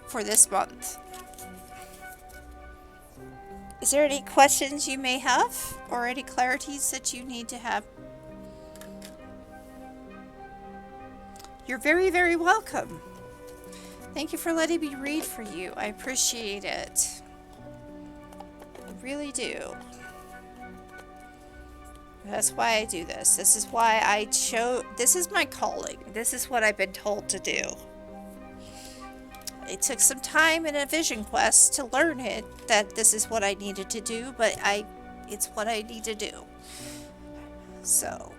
for this month. Is there any questions you may have, or any clarities that you need to have? You're very, very welcome. Thank you for letting me read for you. I appreciate it. I really do. That's why I do this. This is why I chose. This is my calling. This is what I've been told to do. It took some time and a vision quest to learn it, that this is what I needed to do, but it's what I need to do. So,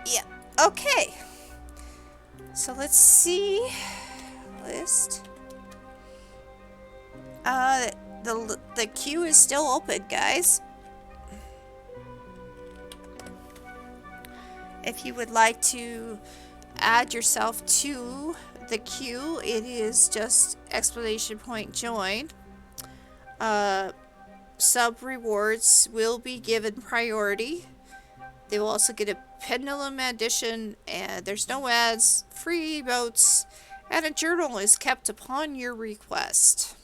yeah. Okay. So let's see. List. The queue is still open, guys. If you would like to add yourself to the queue, it is just exclamation point join. Sub rewards will be given priority. They will also get a pendulum edition, and there's no ads, free emotes, and a journal is kept upon your request.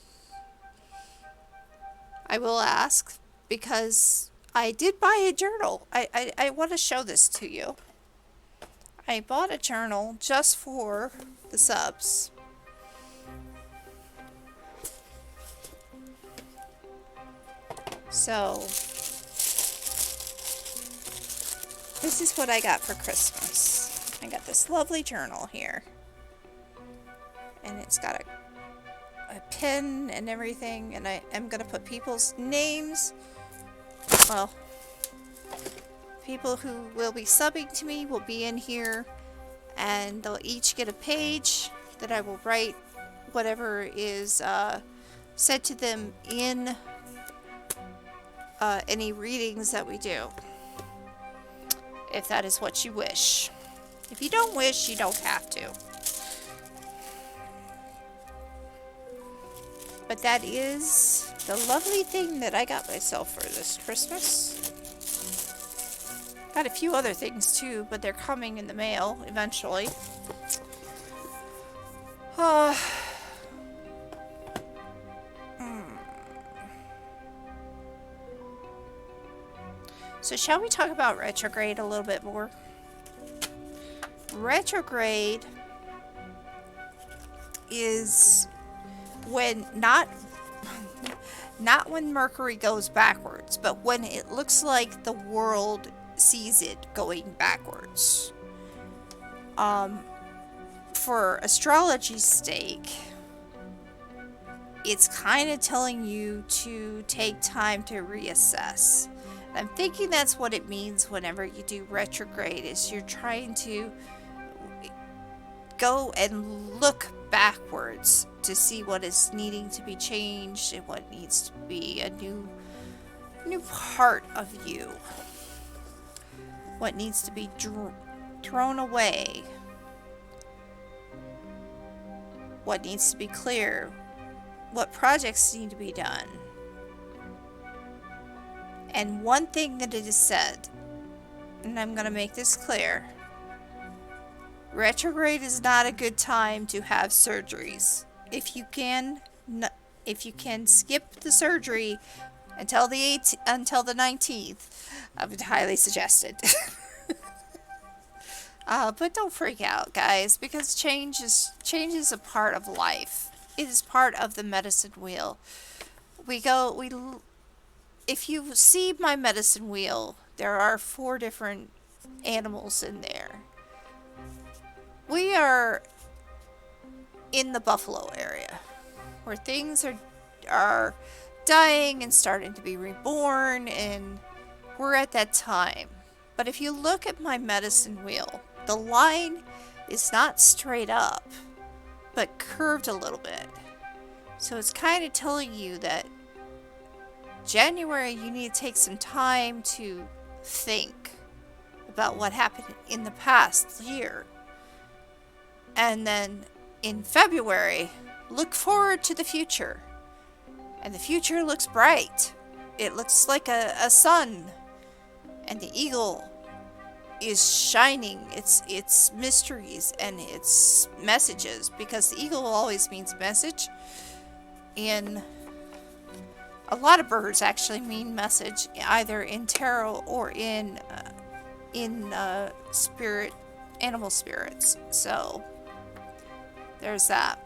I will ask, because I did buy a journal. I want to show this to you. I bought a journal just for the subs. So, this is what I got for Christmas. I got this lovely journal here. And it's got a pen and everything. And I am going to put people's names. Well, people who will be subbing to me will be in here. And they'll each get a page that I will write whatever is said to them in any readings that we do, if that is what you wish. If you don't wish, you don't have to. But that is the lovely thing that I got myself for this Christmas. Got a few other things too, but they're coming in the mail eventually. So shall we talk about retrograde a little bit more? Retrograde is when not when Mercury goes backwards, but when it looks like the world sees it going backwards. For astrology's sake, it's kind of telling you to take time to reassess. I'm thinking that's what it means whenever you do retrograde, is you're trying to go and look backwards to see what is needing to be changed and what needs to be a new part of you. What needs to be thrown away. What needs to be clear. What projects need to be done. And one thing that it is said, and I'm going to make this clear, retrograde is not a good time to have surgeries. If you can, skip the surgery until the 19th, I would highly suggest it. But don't freak out, guys, because change is a part of life. It is part of the medicine wheel. If you see my medicine wheel, there are 4 different animals in there. We are in the buffalo area, where things are dying and starting to be reborn, and we're at that time. But if you look at my medicine wheel, the line is not straight up, but curved a little bit. So it's kind of telling you that January, you need to take some time to think about what happened in the past year. And then in February, look forward to the future. And the future looks bright. It looks like a sun. And the eagle is shining its mysteries and its messages, because the eagle always means message. And a lot of birds actually mean message, either in tarot or in spirit, animal spirits. So there's that.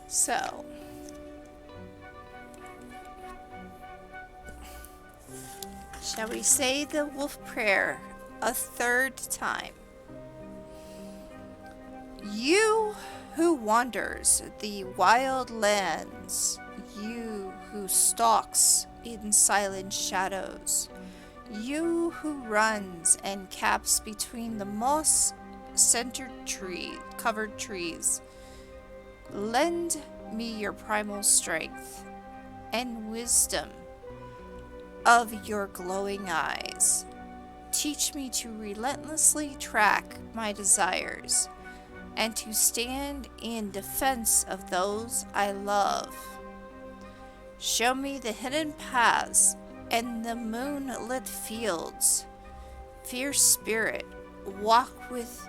So shall we say the wolf prayer a 3rd time? You who wanders the wild lands, you who stalks in silent shadows, you who runs and caps between the moss-centered covered trees, lend me your primal strength and wisdom of your glowing eyes. Teach me to relentlessly track my desires and to stand in defense of those I love. Show me the hidden paths and the moonlit fields. Fierce spirit, walk with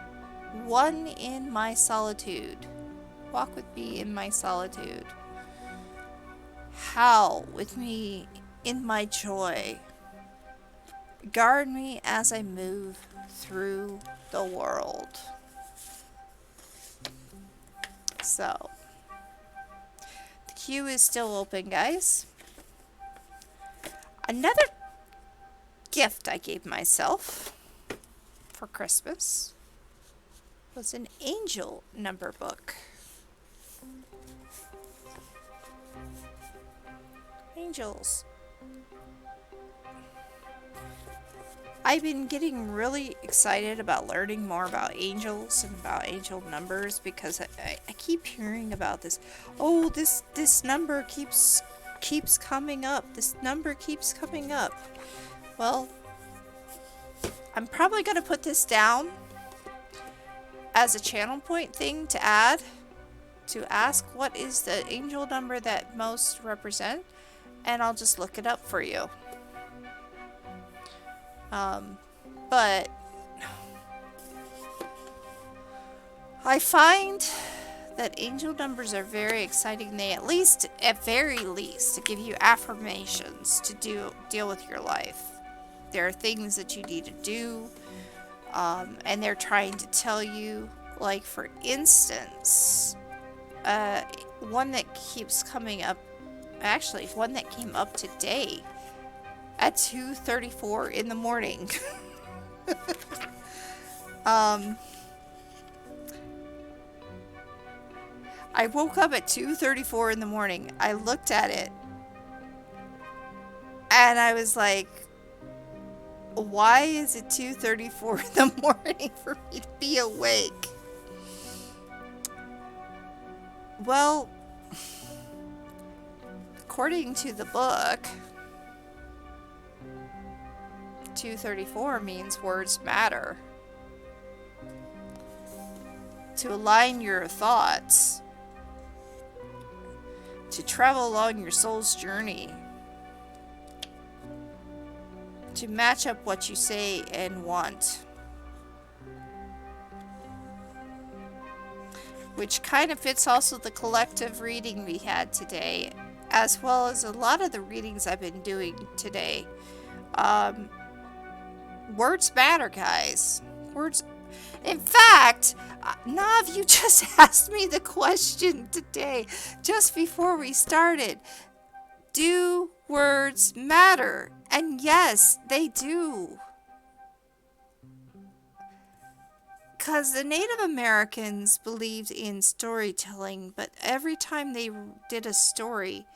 one in my solitude. Walk with me in my solitude. Howl with me in my joy. Guard me as I move through the world. So, the queue is still open, guys. Another gift I gave myself for Christmas was an angel number book. Angels. I've been getting really excited about learning more about angels and about angel numbers, because I keep hearing about this. Oh, this number keeps coming up. This number keeps coming up. Well, I'm probably going to put this down as a channel point thing to add, to ask what is the angel number that most represent, and I'll just look it up for you. But I find that angel numbers are very exciting. They at very least, to give you affirmations to deal with your life. There are things that you need to do, and they're trying to tell you, like, for instance, one that keeps coming up, actually one that came up today at 2:34 in the morning. I woke up at 2:34 in the morning. I looked at it and I was like, why is it 2:34 in the morning for me to be awake? Well, according to the book, 2:34 means words matter. To align your thoughts to travel along your soul's journey, to match up what you say and want. Which kind of fits also the collective reading we had today, as well as a lot of the readings I've been doing today. Words matter, guys. Words. In fact, Nav, you just asked me the question today, just before we started. Do words matter? And yes, they do. Because the Native Americans believed in storytelling, but every time they did a story,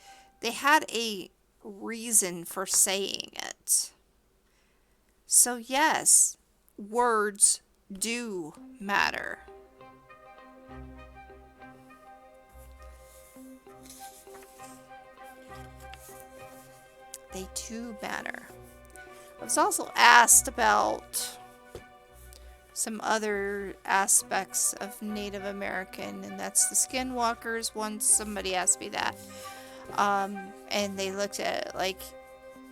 they had a reason for saying it. So yes, words do matter. They do matter. I was also asked about some other aspects of Native American, and that's the skinwalkers. Once somebody asked me that, and they looked at it like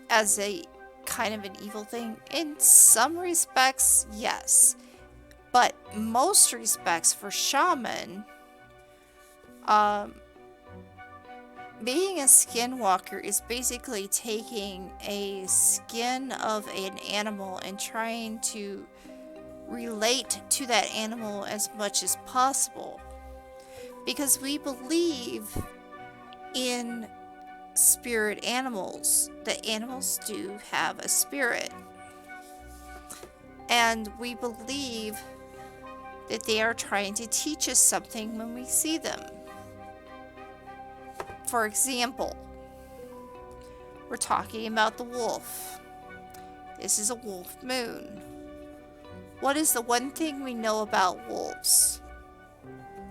as a kind of an evil thing. In some respects, yes, but most respects for shaman, being a skinwalker is basically taking a skin of an animal and trying to relate to that animal as much as possible, because we believe in spirit animals. The animals do have a spirit, and we believe that they are trying to teach us something when we see them. For example, we're talking about the wolf. This is a wolf moon. What is the one thing we know about wolves,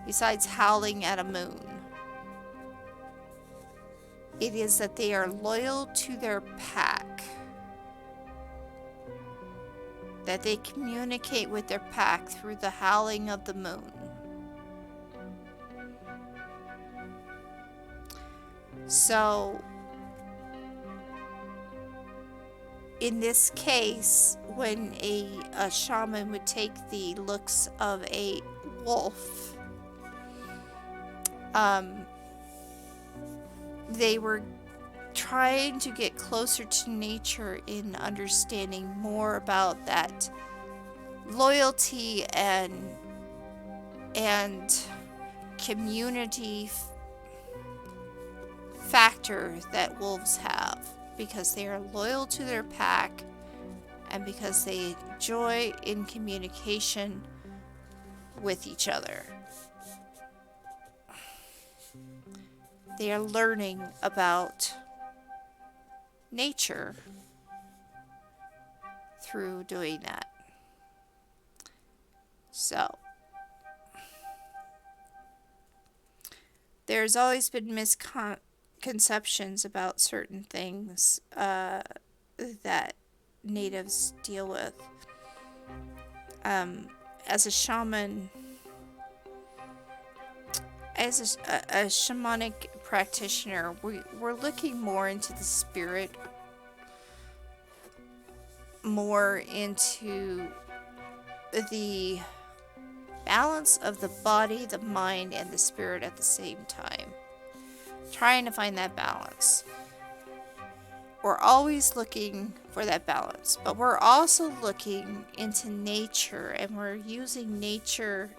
besides howling at a moon? It is that they are loyal to their pack. That they communicate with their pack through the howling of the moon. So, in this case, when a shaman would take the looks of a wolf, they were trying to get closer to nature in understanding more about that loyalty and community factor that wolves have, because they are loyal to their pack and because they enjoy in communication with each other. They are learning about nature through doing that. So, there's always been misconceptions about certain things that natives deal with. As a shaman, as a shamanic practitioner, we're looking more into the spirit, more into the balance of the body, the mind, and the spirit at the same time. Trying to find that balance. We're always looking for that balance, but we're also looking into nature, and we're using nature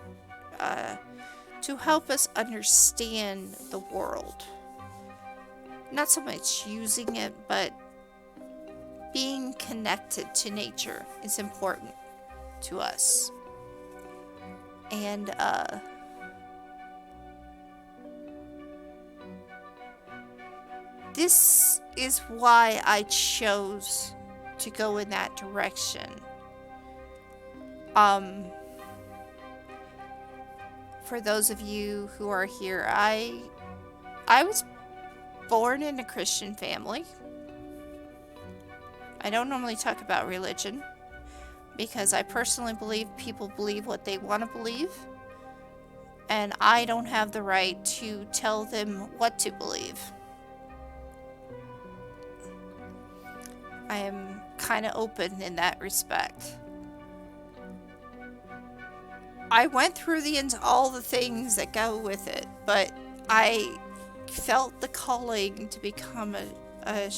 to help us understand the world. Not so much using it, but being connected to nature is important to us. And this is why I chose to go in that direction. For those of you who are here, I was born in a Christian family. I don't normally talk about religion because I personally believe people believe what they want to believe. and I don't have the right to tell them what to believe. I am kind of open in that respect. I went through all the things that go with it, but I felt the calling to become a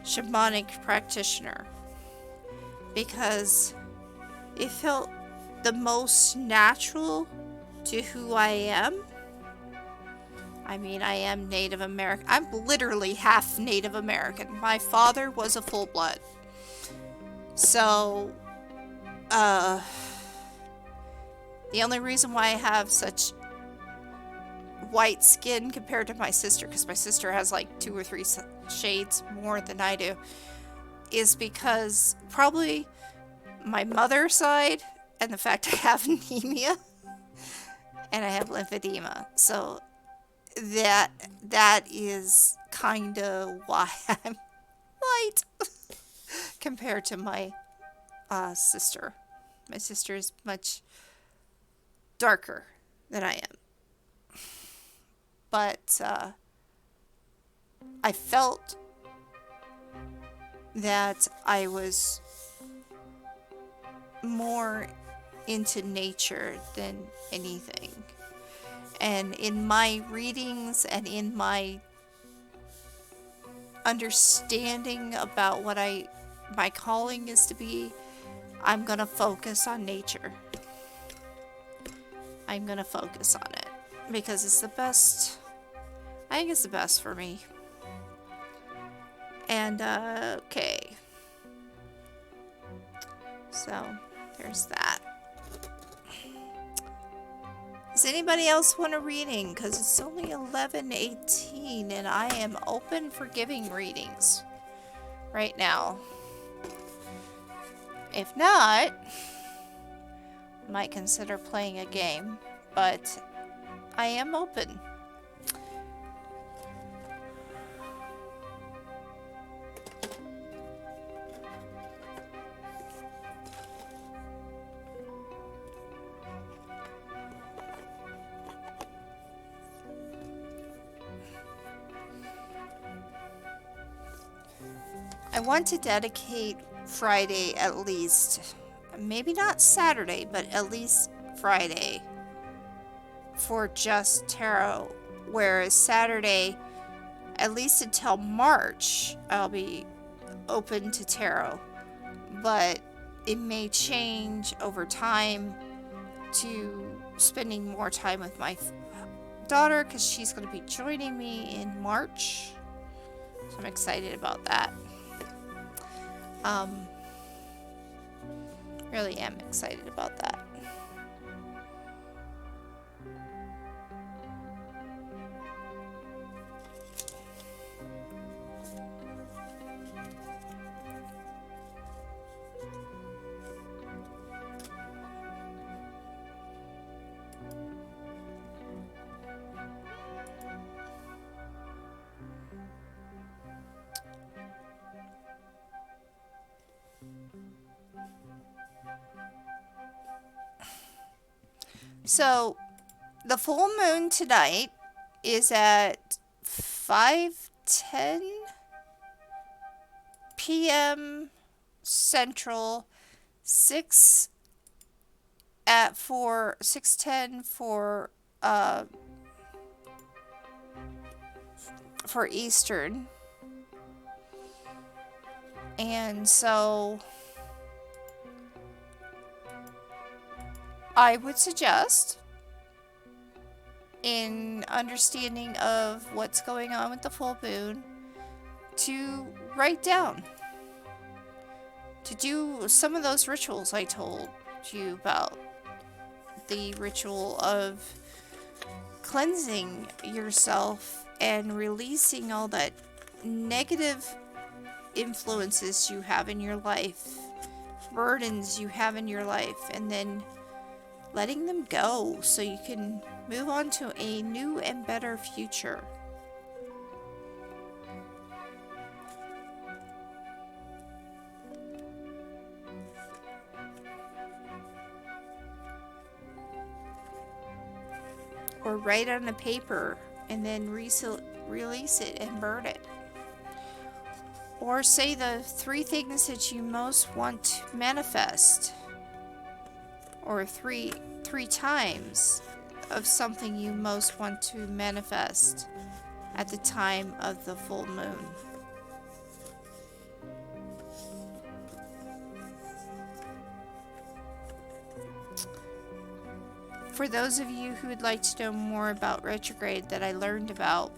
shamanic practitioner because it felt the most natural to who I am. I mean, I am Native American. I'm literally half Native American. My father was a full blood. So, the only reason why I have such white skin compared to my sister, because my sister has like 2 or 3 shades more than I do, is because probably my mother's side and the fact I have anemia and I have lymphedema. So that is kind of why I'm white compared to my sister. My sister is much darker than I am. But I felt that I was more into nature than anything. And in my readings and in my understanding about what my calling is to be, I'm gonna focus on nature. I'm gonna focus on it because it's the best. I think it's the best for me. And okay, so there's that. Does anybody else want a reading? Because it's only 11:18 and I am open for giving readings right now. If not, I might consider playing a game, but I am open. I want to dedicate Friday at least, maybe not Saturday, but at least Friday for just tarot, whereas Saturday, at least until March, I'll be open to tarot, but it may change over time to spending more time with my daughter because she's going to be joining me in March, so I'm excited about that. Really am excited about that. So, the full moon tonight is at 5:10 p.m. Central, 6:10 for Eastern. And so I would suggest, in understanding of what's going on with the full moon, to write down, to do some of those rituals I told you about. The ritual of cleansing yourself and releasing all that negative influences you have in your life, burdens you have in your life, and then letting them go so you can move on to a new and better future. or write on a paper and then release it and burn it. Or say the 3 things that you most want to manifest, or three times of something you most want to manifest at the time of the full moon. For those of you who would like to know more about retrograde that I learned about,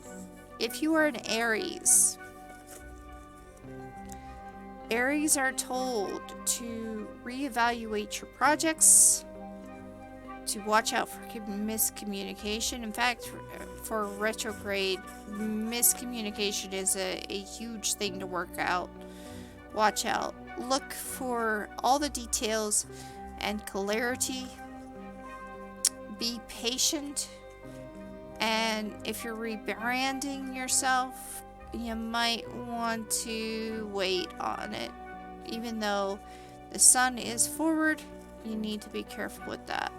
if you are an Aries, Aries are told to reevaluate your projects, to watch out for miscommunication. In fact, for retrograde, miscommunication is a huge thing to work out. Watch out. Look for all the details and clarity. Be patient. And if you're rebranding yourself, you might want to wait on it. Even though the sun is forward, you need to be careful with that.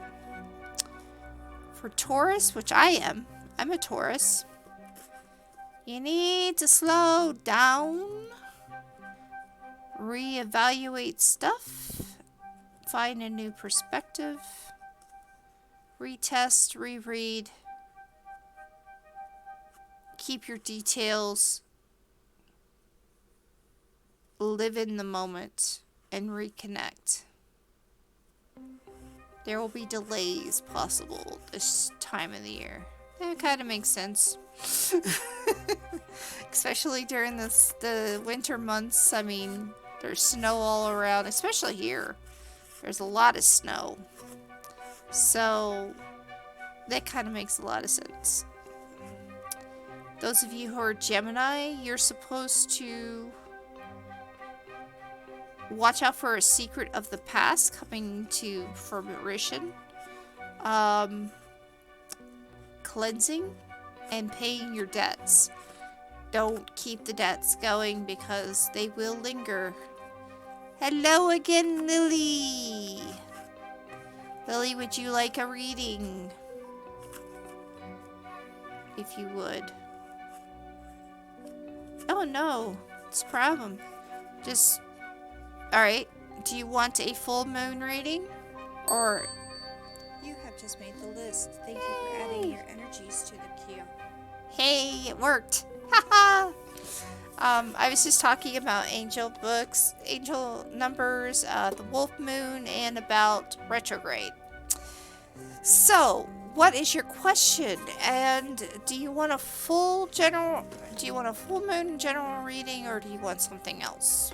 For Taurus, which I'm a Taurus, you need to slow down, reevaluate stuff, find a new perspective, retest, reread, keep your details, live in the moment, and reconnect. There will be delays possible this time of the year. That kind of makes sense. Especially during the winter months. I mean, there's snow all around, especially here. There's a lot of snow. So, that kind of makes a lot of sense. Those of you who are Gemini, you're supposed to watch out for a secret of the past coming to fruition. Cleansing and paying your debts. Don't keep the debts going because they will linger. Hello again, Lily. Lily, would you like a reading? If you would. Oh no, it's a problem. Just... Alright, do you want a full moon reading? Or... You have just made the list. Thank you for adding your energies to the queue. Hey, it worked. Haha! I was just talking about angel books, angel numbers, the wolf moon, and about retrograde. So, what is your question? And do you want a full moon general reading, or do you want something else?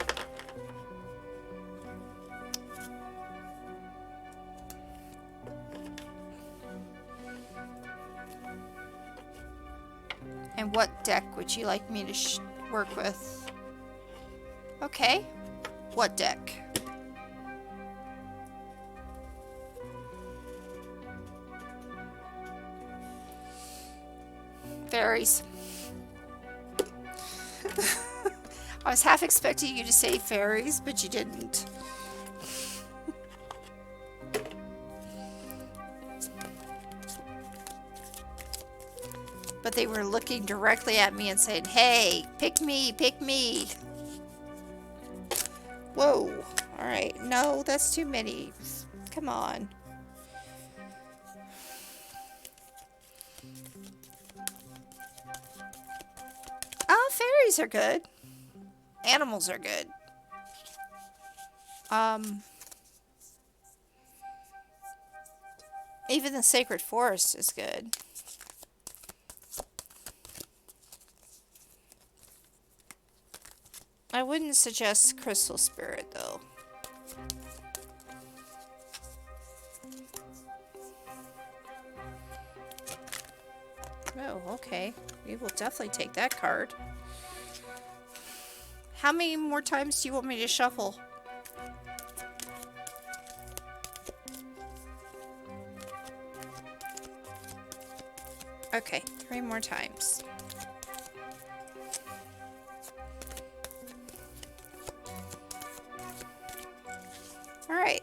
And what deck would you like me to work with? Okay. What deck? Fairies. I was half expecting you to say fairies, but you didn't. But they were looking directly at me and saying, hey, pick me, pick me. Whoa. Alright. No, that's too many. Come on. Oh, fairies are good. Animals are good. Even the sacred forest is good. I wouldn't suggest crystal spirit though. Oh, okay. We will definitely take that card. How many more times do you want me to shuffle? Okay, 3 more times. Alright.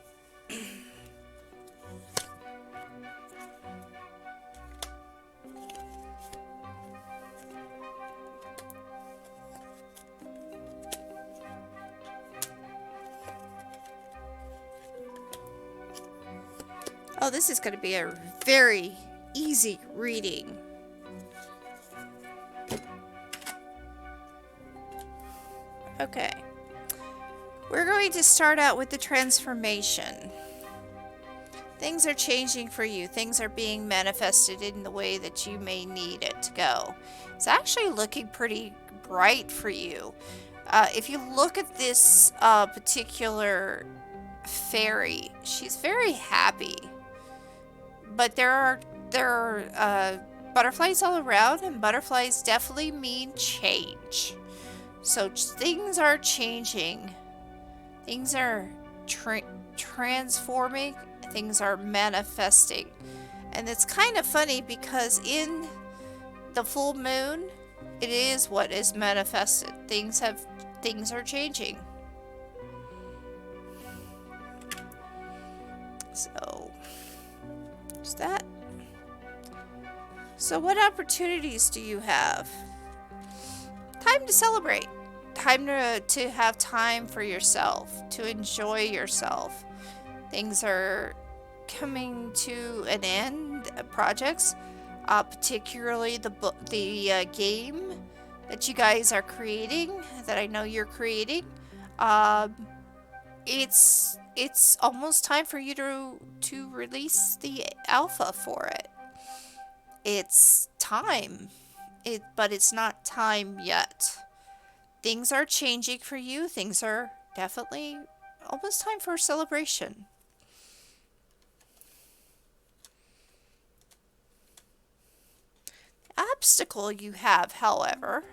Oh, this is going to be a very easy reading. Okay. We're going to start out with the transformation. Things are changing for you. Things are being manifested in the way that you may need it to go. It's actually looking pretty bright for you. If you look at this particular fairy, she's very happy. But there are butterflies all around, and butterflies definitely mean change. So things are changing. Things are transforming. Things are manifesting. And it's kind of funny because in the full moon, it is what is manifested. Things are changing. So there's that. So what opportunities do you have? Time to celebrate. Time to have time for yourself, to enjoy yourself. Things are coming to an end. Projects, particularly the game that you guys are creating, that I know you're creating. It's almost time for you to release the alpha for it. It's time. But it's not time yet. Things are changing for you. Things are definitely almost time for a celebration. The obstacle you have, however,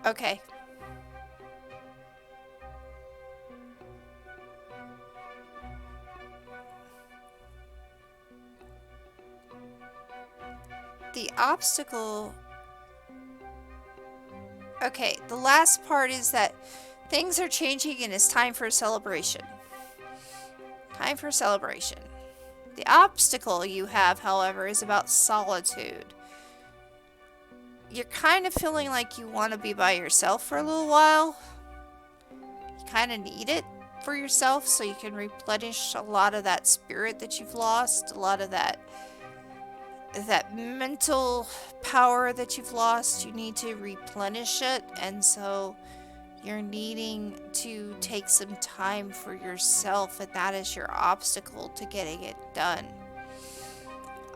okay. The obstacle... Okay, the last part is that things are changing and it's time for a celebration. Time for a celebration. The obstacle you have, however, is about solitude. You're kind of feeling like you want to be by yourself for a little while. You kind of need it for yourself so you can replenish a lot of that spirit that you've lost, a lot of that mental power that you've lost. You need to replenish it, and so you're needing to take some time for yourself, and that is your obstacle to getting it done.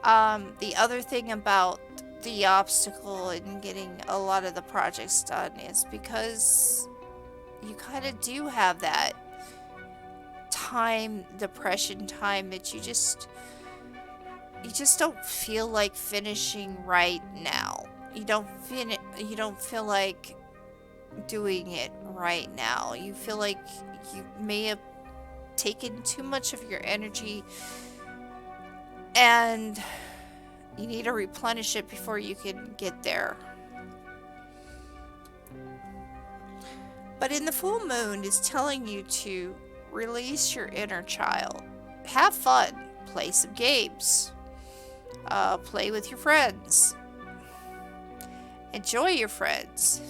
The other thing about the obstacle in getting a lot of the projects done is because you kind of do have that time, depression time, that you just don't feel like finishing right now. You don't feel like doing it right now. You feel like you may have taken too much of your energy and you need to replenish it before you can get there. But in the full moon, it's telling you to release your inner child. Have fun. Play some games. Play with your friends. Enjoy your friends.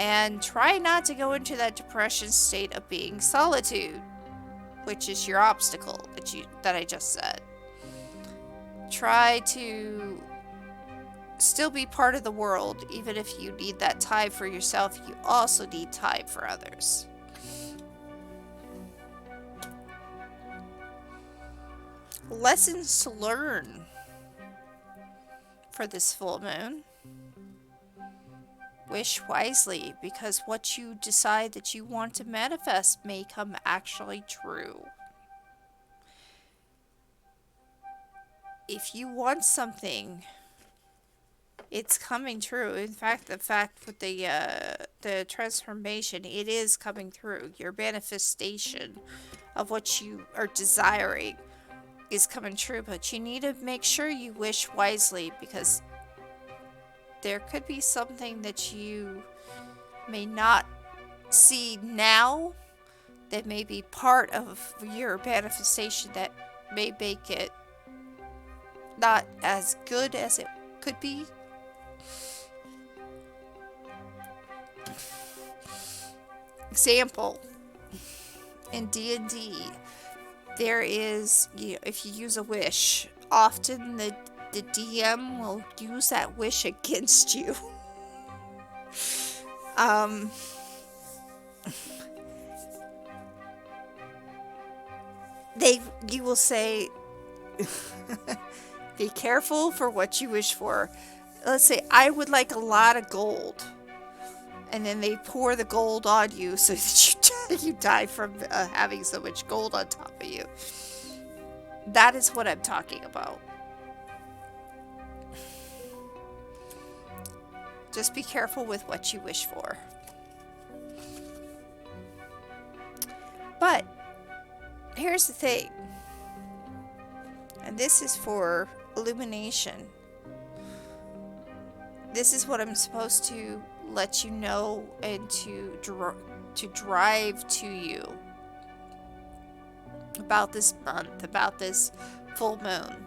And try not to go into that depression state of being solitude, which is your obstacle that I just said. Try to still be part of the world. Even if you need that time for yourself, you also need time for others. Lessons to learn for this full moon. Wish wisely, because what you decide that you want to manifest may come actually true. If you want something, it's coming true. In fact, the fact with the transformation, it is coming through. Your manifestation of what you are desiring is coming true, but you need to make sure you wish wisely, because there could be something that you may not see now that may be part of your manifestation that may make it not as good as it could be. Example, in D&D, there is, if you use a wish, often the DM will use that wish against you. You will say, be careful for what you wish for. Let's say, I would like a lot of gold. And then they pour the gold on you so that you die from having so much gold on top of you. That is what I'm talking about. Just be careful with what you wish for. But here's the thing. And this is for illumination. This is what I'm supposed to let you know and to drive to you about this month, about this full moon.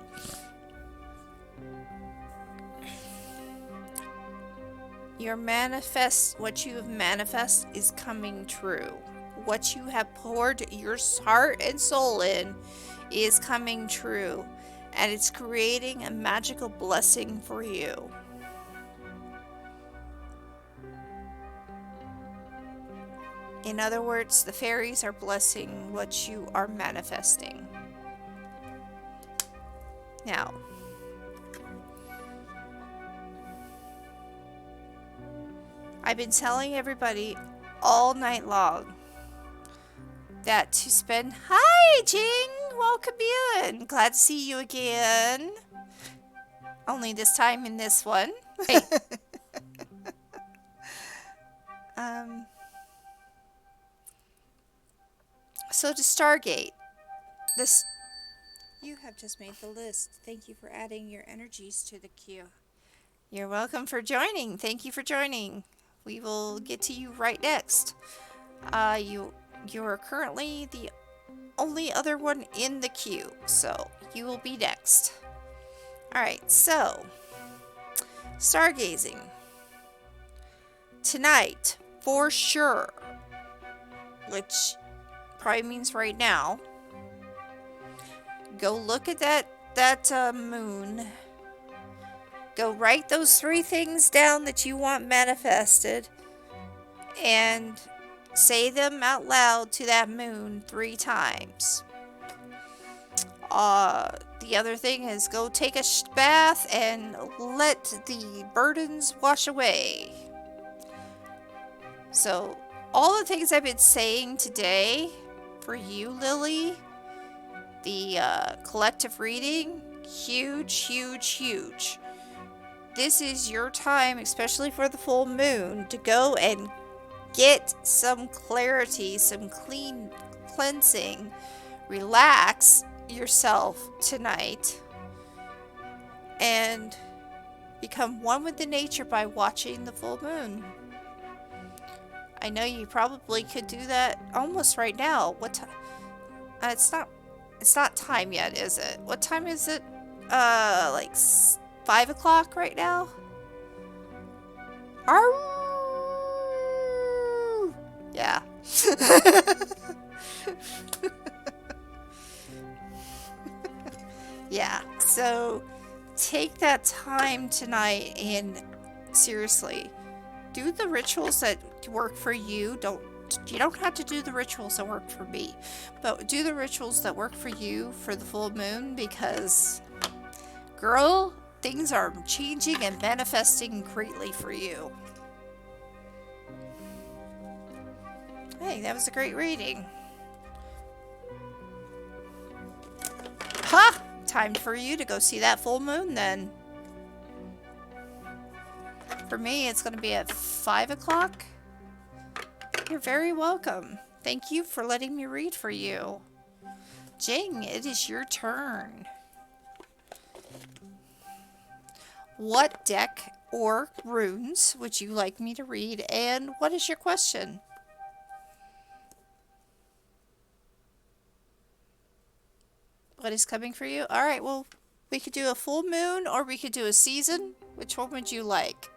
What you have manifest is coming true. What you have poured your heart and soul in is coming true, and it's creating a magical blessing for you. In other words, the fairies are blessing what you are manifesting. Now, I've been telling everybody all night long that to spend... Hi, Jing! Welcome in! Glad to see you again. Only this time in this one. Hey. So to Stargate, this... You have just made the list. Thank you for adding your energies to the queue. You're welcome for joining. Thank you for joining. We will get to you right next. You are currently the only other one in the queue, so you will be next. Alright, so stargazing. Tonight, for sure, which probably means right now, go look at that moon. Go write those 3 things down that you want manifested and say them out loud to that moon 3 times. The other thing is go take a bath and let the burdens wash away. So all the things I've been saying today for you, Lily, the collective reading, huge, huge, huge. This is your time, especially for the full moon, to go and get some clarity, some cleansing. Relax yourself tonight and become one with the nature by watching the full moon. I know you probably could do that almost right now. What time? It's not time yet, is it? What time is it? Like 5 o'clock right now? Arrgh! Yeah. Yeah, so take that time tonight and seriously, do the rituals that work for you. You don't have to do the rituals that work for me, but do the rituals that work for you for the full moon, because, girl, things are changing and manifesting greatly for you. Hey, that was a great reading. Ha! Time for you to go see that full moon then. For me, it's going to be at 5 o'clock. You're very welcome. Thank you for letting me read for you. Jing, it is your turn. What deck or runes would you like me to read, and what is your question? What is coming for you? Alright, well, we could do a full moon or we could do a season. Which one would you like?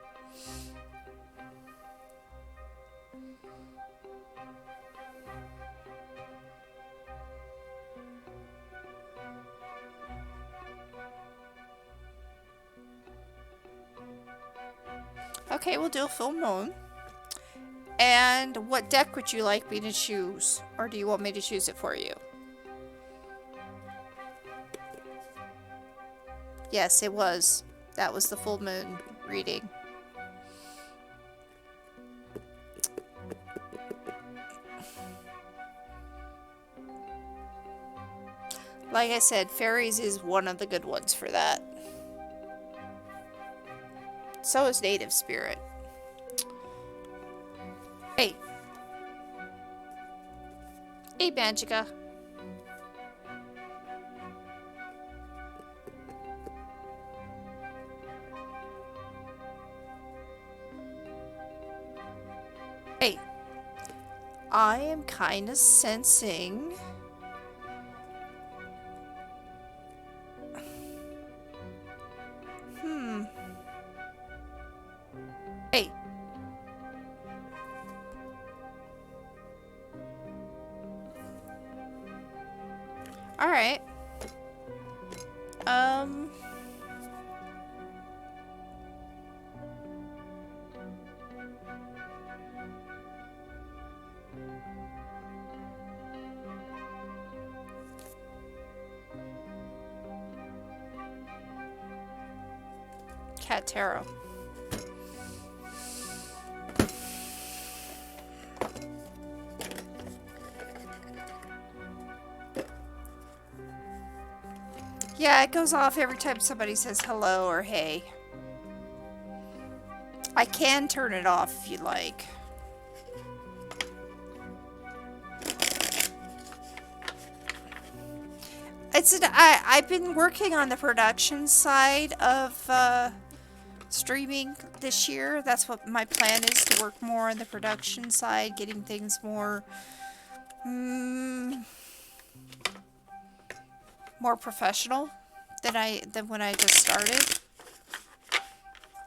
Okay, we'll do a full moon. And what deck would you like me to choose? Or do you want me to choose it for you? Yes, it was. That was the full moon reading. Like I said, fairies is one of the good ones for that. So is native spirit. Hey. Hey, Magica. Hey. I am kind of sensing... Hey. Alright. Cat Tarot. Yeah, it goes off every time somebody says hello or hey. I can turn it off if you like. I've been working on the production side of streaming this year. That's what my plan is, to work more on the production side, getting things more more professional than when I just started.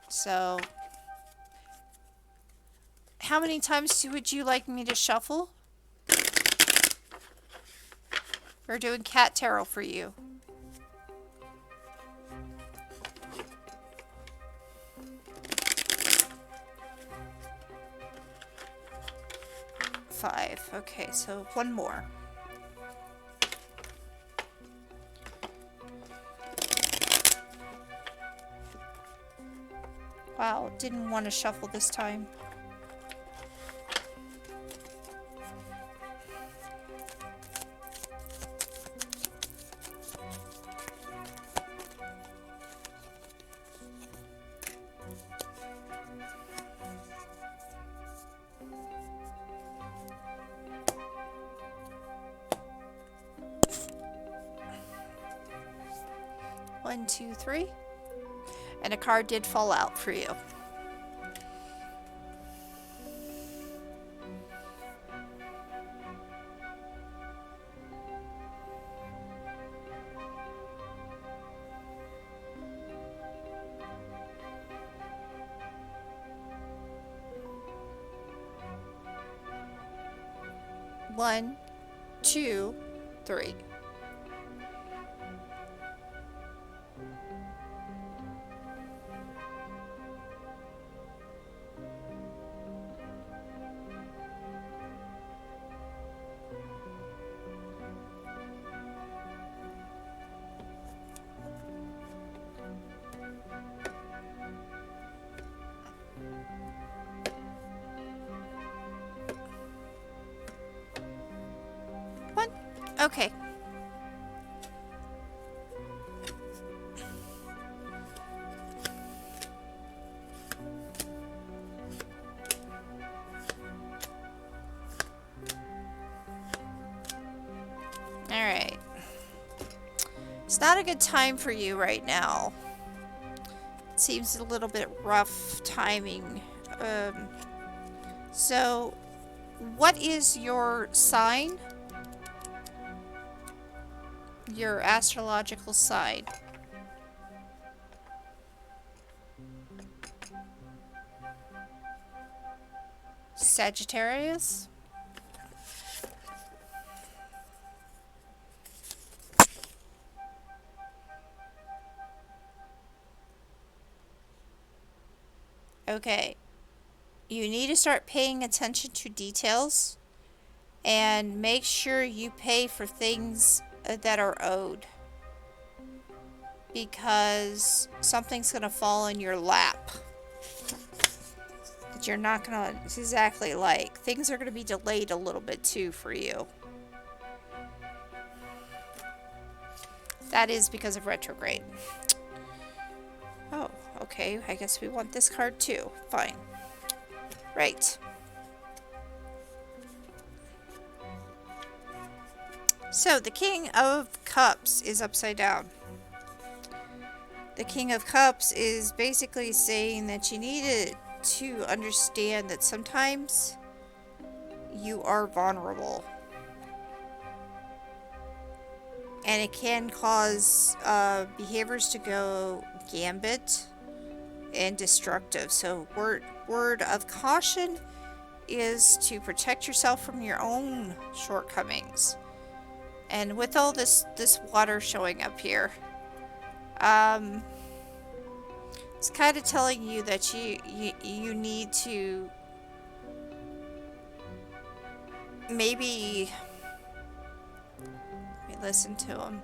So, how many times would you like me to shuffle? We're doing cat tarot for you. Five. Okay, so one more. Wow, didn't want to shuffle this time. One, two, three. And a card did fall out for you. One, two, three. One. Okay. Alright. It's not a good time for you right now. It seems a little bit rough timing. So, what is your sign? Your astrological sign? Sagittarius? Okay. You need to start paying attention to details and make sure you pay for things that are owed, because something's going to fall in your lap that you're not going to exactly like. Things are going to be delayed a little bit too for you. That is because of retrograde. Oh, okay. I guess we want this card too. Fine. Right. So, the King of Cups is upside down. The King of Cups is basically saying that you need to understand that sometimes you are vulnerable. And it can cause behaviors to go gambit and destructive. So word of caution is to protect yourself from your own shortcomings. And with all this water showing up here, it's kind of telling you that you need to maybe listen to them.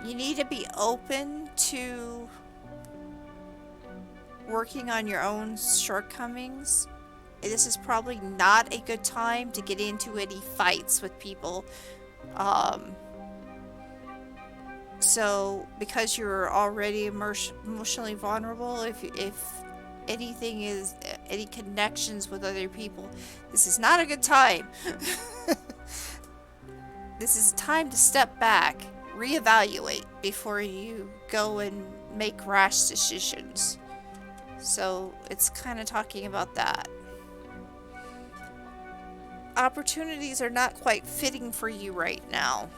You need to be open to working on your own shortcomings. This is probably not a good time to get into any fights with people. So, because you're already emotionally vulnerable, if anything is any connections with other people, this is not a good time. This is a time to step back, reevaluate before you go and make rash decisions. So, it's kind of talking about that. Opportunities are not quite fitting for you right now.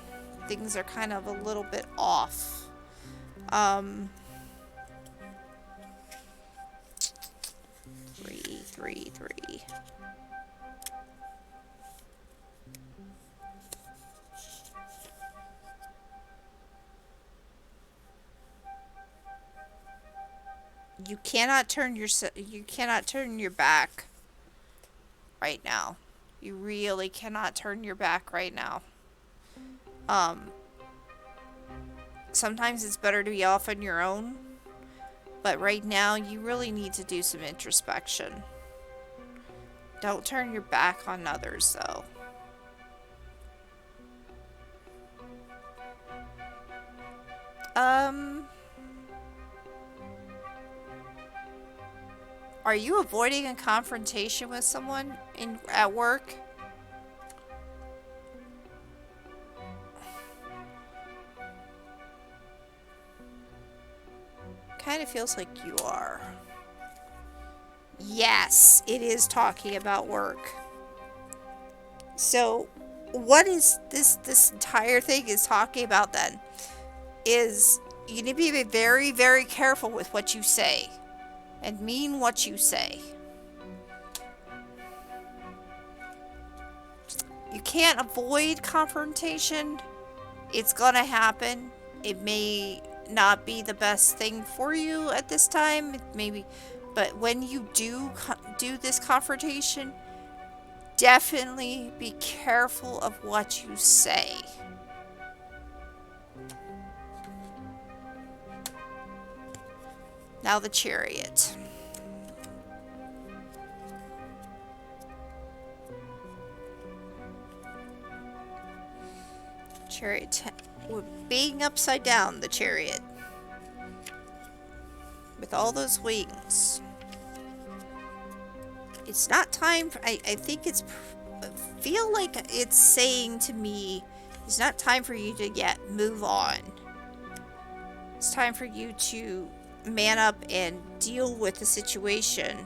Things are kind of a little bit off. Three. You cannot turn your back right now. You really cannot turn your back right now. Sometimes it's better to be off on your own, but right now you really need to do some introspection. Don't turn your back on others, though. Are you avoiding a confrontation with someone at work? Kind of feels like you are. Yes, it is talking about work. So, what is this entire thing is talking about then? Is you need to be very, very careful with what you say and mean what you say. You can't avoid confrontation. It's gonna happen. It may not be the best thing for you at this time, maybe, but when you do this confrontation, definitely be careful of what you say. Now the Chariot. Chariot. Being upside down, the Chariot. With all those wings. It's not time for, I think it's, feel like it's saying to me, it's not time for you to yet move on. It's time for you to man up and deal with the situation,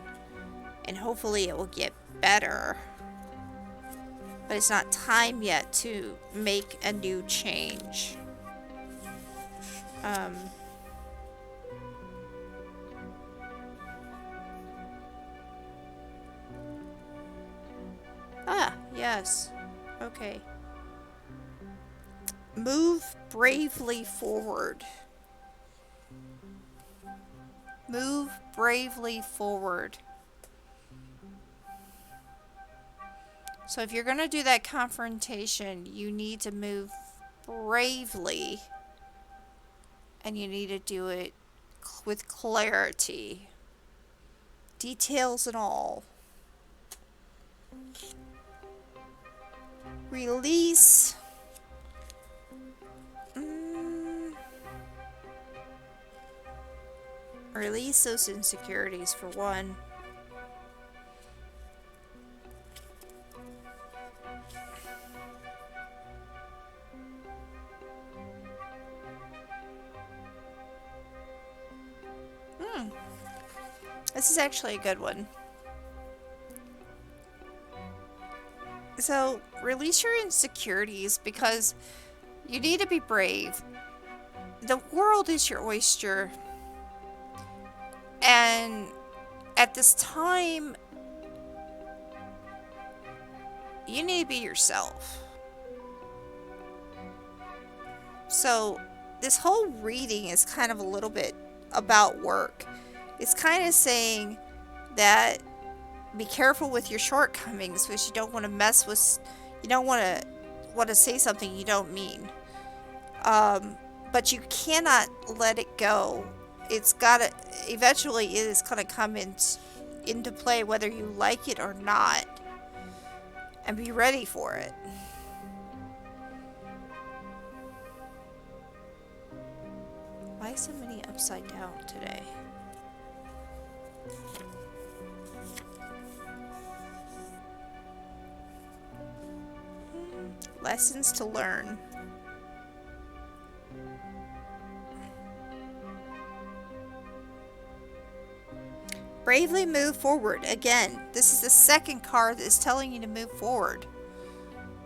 and hopefully it will get better. But it's not time yet to make a new change. Yes. Okay. Move bravely forward. Move bravely forward. So if you're going to do that confrontation, you need to move bravely, and you need to do it with clarity. Details and all. Release. Release those insecurities for one. This is actually a good one. So, release your insecurities because you need to be brave. The world is your oyster. And at this time, you need to be yourself. So, this whole reading is kind of a little bit about work. It's kind of saying that be careful with your shortcomings because you don't want to mess with, you don't want to say something you don't mean. But you cannot let it go. It's gotta, eventually it is going to come into play whether you like it or not. And be ready for it. Why so many upside down today? Lessons to learn. Bravely move forward. Again, this is the second card that is telling you to move forward.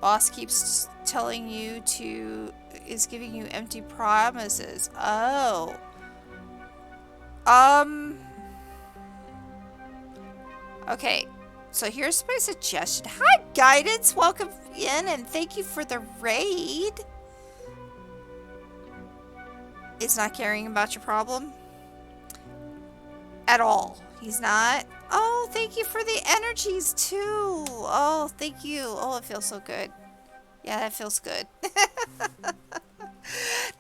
Boss keeps telling you to, is giving you empty promises. Oh. Okay. So here's my suggestion. Hi, Guidance. Welcome in and thank you for the raid. It's not caring about your problem at all. He's not. Oh, thank you for the energies too. Oh, thank you. Oh, it feels so good. Yeah, that feels good.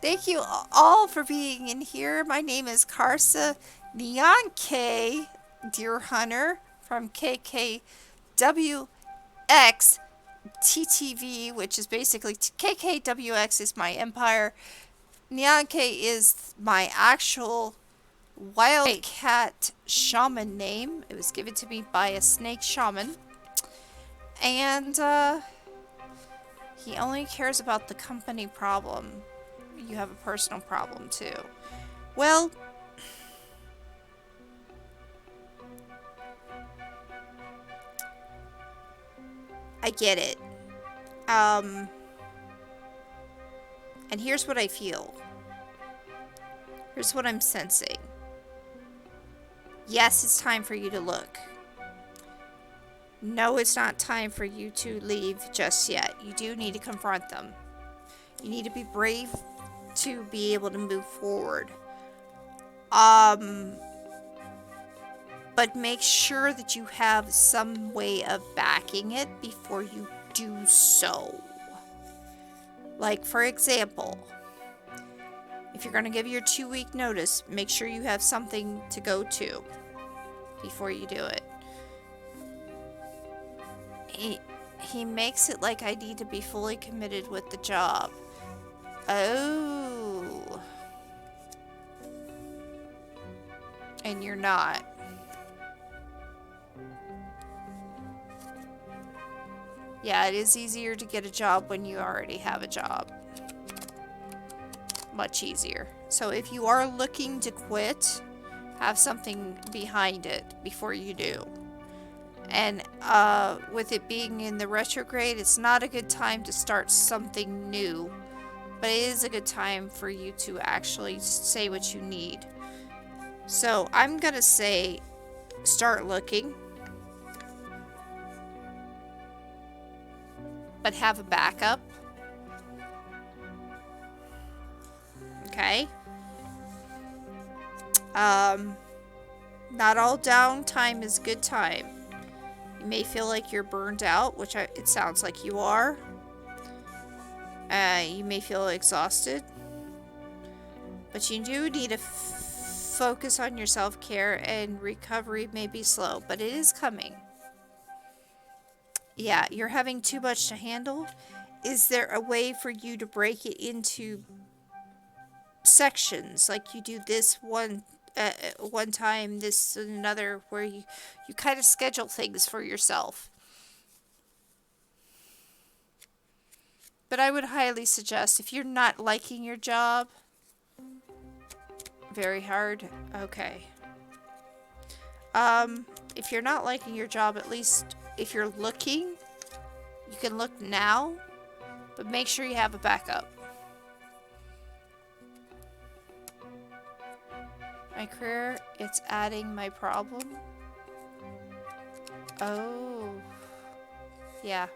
Thank you all for being in here. My name is Karsa Neon K Deer Hunter from KKWX TTV, which is basically KKWX is my empire. Neon K is my actual wildcat shaman name. It was given to me by a snake shaman. And he only cares about the company problem. You have a personal problem too. Well, I get it. And here's what I feel. Here's what I'm sensing. Yes, it's time for you to look. No, it's not time for you to leave just yet. You do need to confront them. You need to be brave to be able to move forward. But make sure that you have some way of backing it before you do so. Like, for example, if you're going to give your 2-week notice, make sure you have something to go to before you do it. He makes it like I need to be fully committed with the job. Oh. And you're not. Yeah, it is easier to get a job when you already have a job. Much easier. So if you are looking to quit, have something behind it before you do. And with it being in the retrograde, it's not a good time to start something new. But it is a good time for you to actually say what you need. So I'm going to say start looking. But have a backup. Okay? Not all downtime is good time. You may feel like you're burned out, which it sounds like you are. You may feel exhausted. But you do need to focus on your self-care, and recovery may be slow, but it is coming. Yeah, you're having too much to handle. Is there a way for you to break it into sections, like you do this one time, this another, where you kind of schedule things for yourself? But I would highly suggest, if you're not liking your job, very hard. Okay. If you're not liking your job, at least if you're looking, you can look now, but make sure you have a backup. My career, it's adding my problem. Oh. Yeah.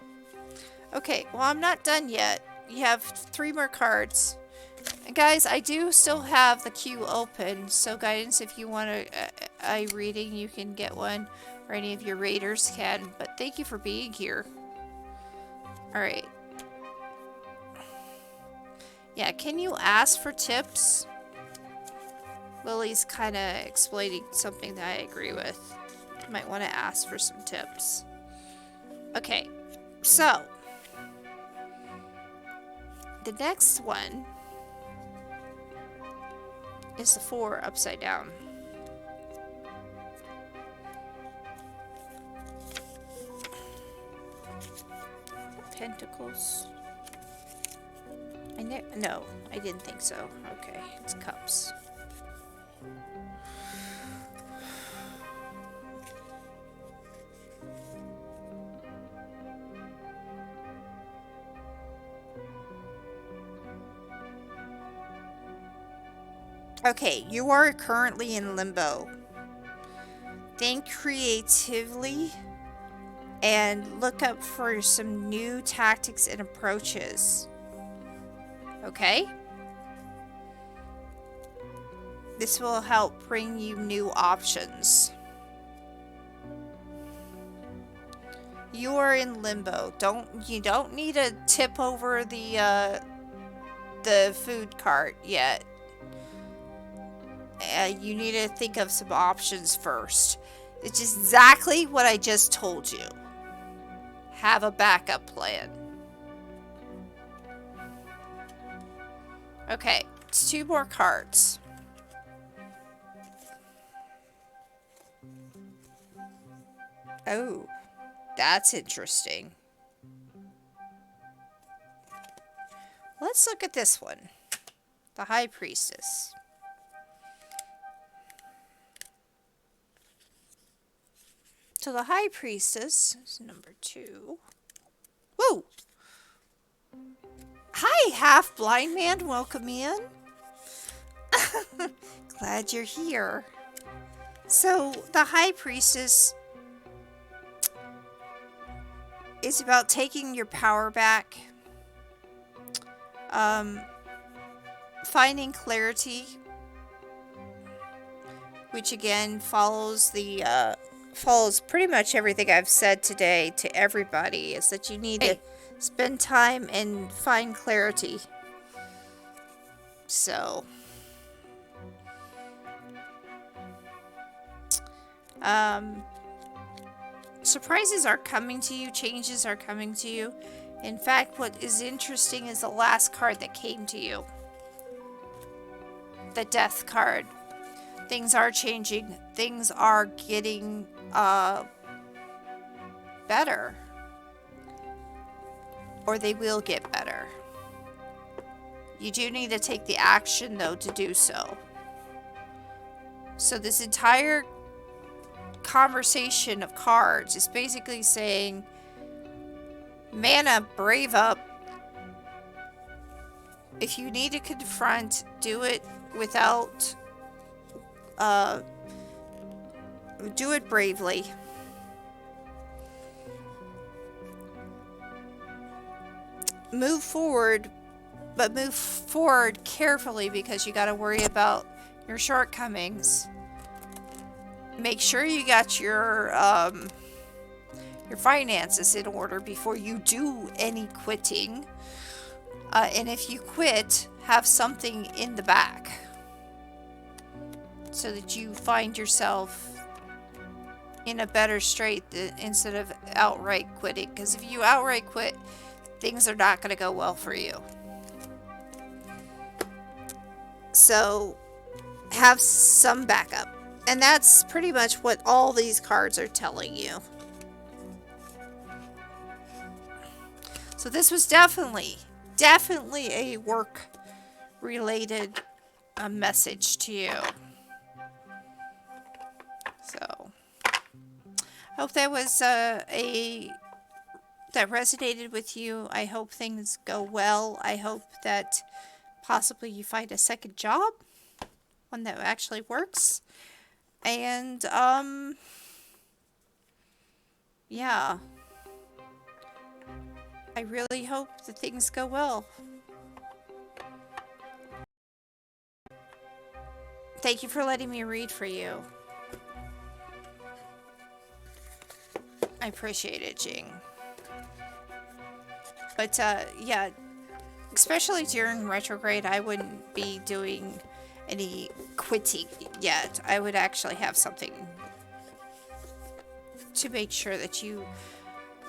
Okay, well, I'm not done yet. You have 3 more cards. And guys, I do still have the queue open, so guidance, if you want a reading, you can get one, or any of your raiders can. But thank you for being here. Alright. Yeah, can you ask for tips? Lily's kind of explaining something that I agree with. You might want to ask for some tips. Okay, so the next one is the 4 upside down. Pentacles. No, I didn't think so. Okay, it's cups. Okay, you are currently in limbo. Think creatively and look up for some new tactics and approaches. Okay? This will help bring you new options. You are in limbo. You don't need to tip over the food cart yet. You need to think of some options first. It's exactly what I just told you. Have a backup plan. Okay, it's 2 more cards. Oh, that's interesting. Let's look at this one. The High Priestess. So the High Priestess is number 2. Whoa! Hi, half-blind man. Welcome in. Glad you're here. So the High Priestess is about taking your power back, finding clarity, which again follows pretty much everything I've said today to everybody, is that you need to spend time and find clarity. So surprises are coming to you, changes are coming to you. In fact, what is interesting is the last card that came to you. The Death card. Things are changing. Things are getting better. Or they will get better. You do need to take the action, though, to do so. So this entire conversation of cards is basically saying, man up, brave up. If you need to confront, do it without do it bravely. Move forward but move forward carefully because you got to worry about your shortcomings. Make sure you got your finances in order before you do any quitting. And if you quit, have something in the back so that you find yourself in a better state instead of outright quitting. Because if you outright quit, things are not going to go well for you. So have some backup. And that's pretty much what all these cards are telling you. So this was definitely a work-related message to you. So, I hope that was that resonated with you. I hope things go well. I hope that possibly you find a second job, one that actually works. And, yeah. I really hope that things go well. Thank you for letting me read for you. I appreciate it, Jing. But, yeah, especially during retrograde, I wouldn't be doing any quitting yet. I would actually have something to make sure that you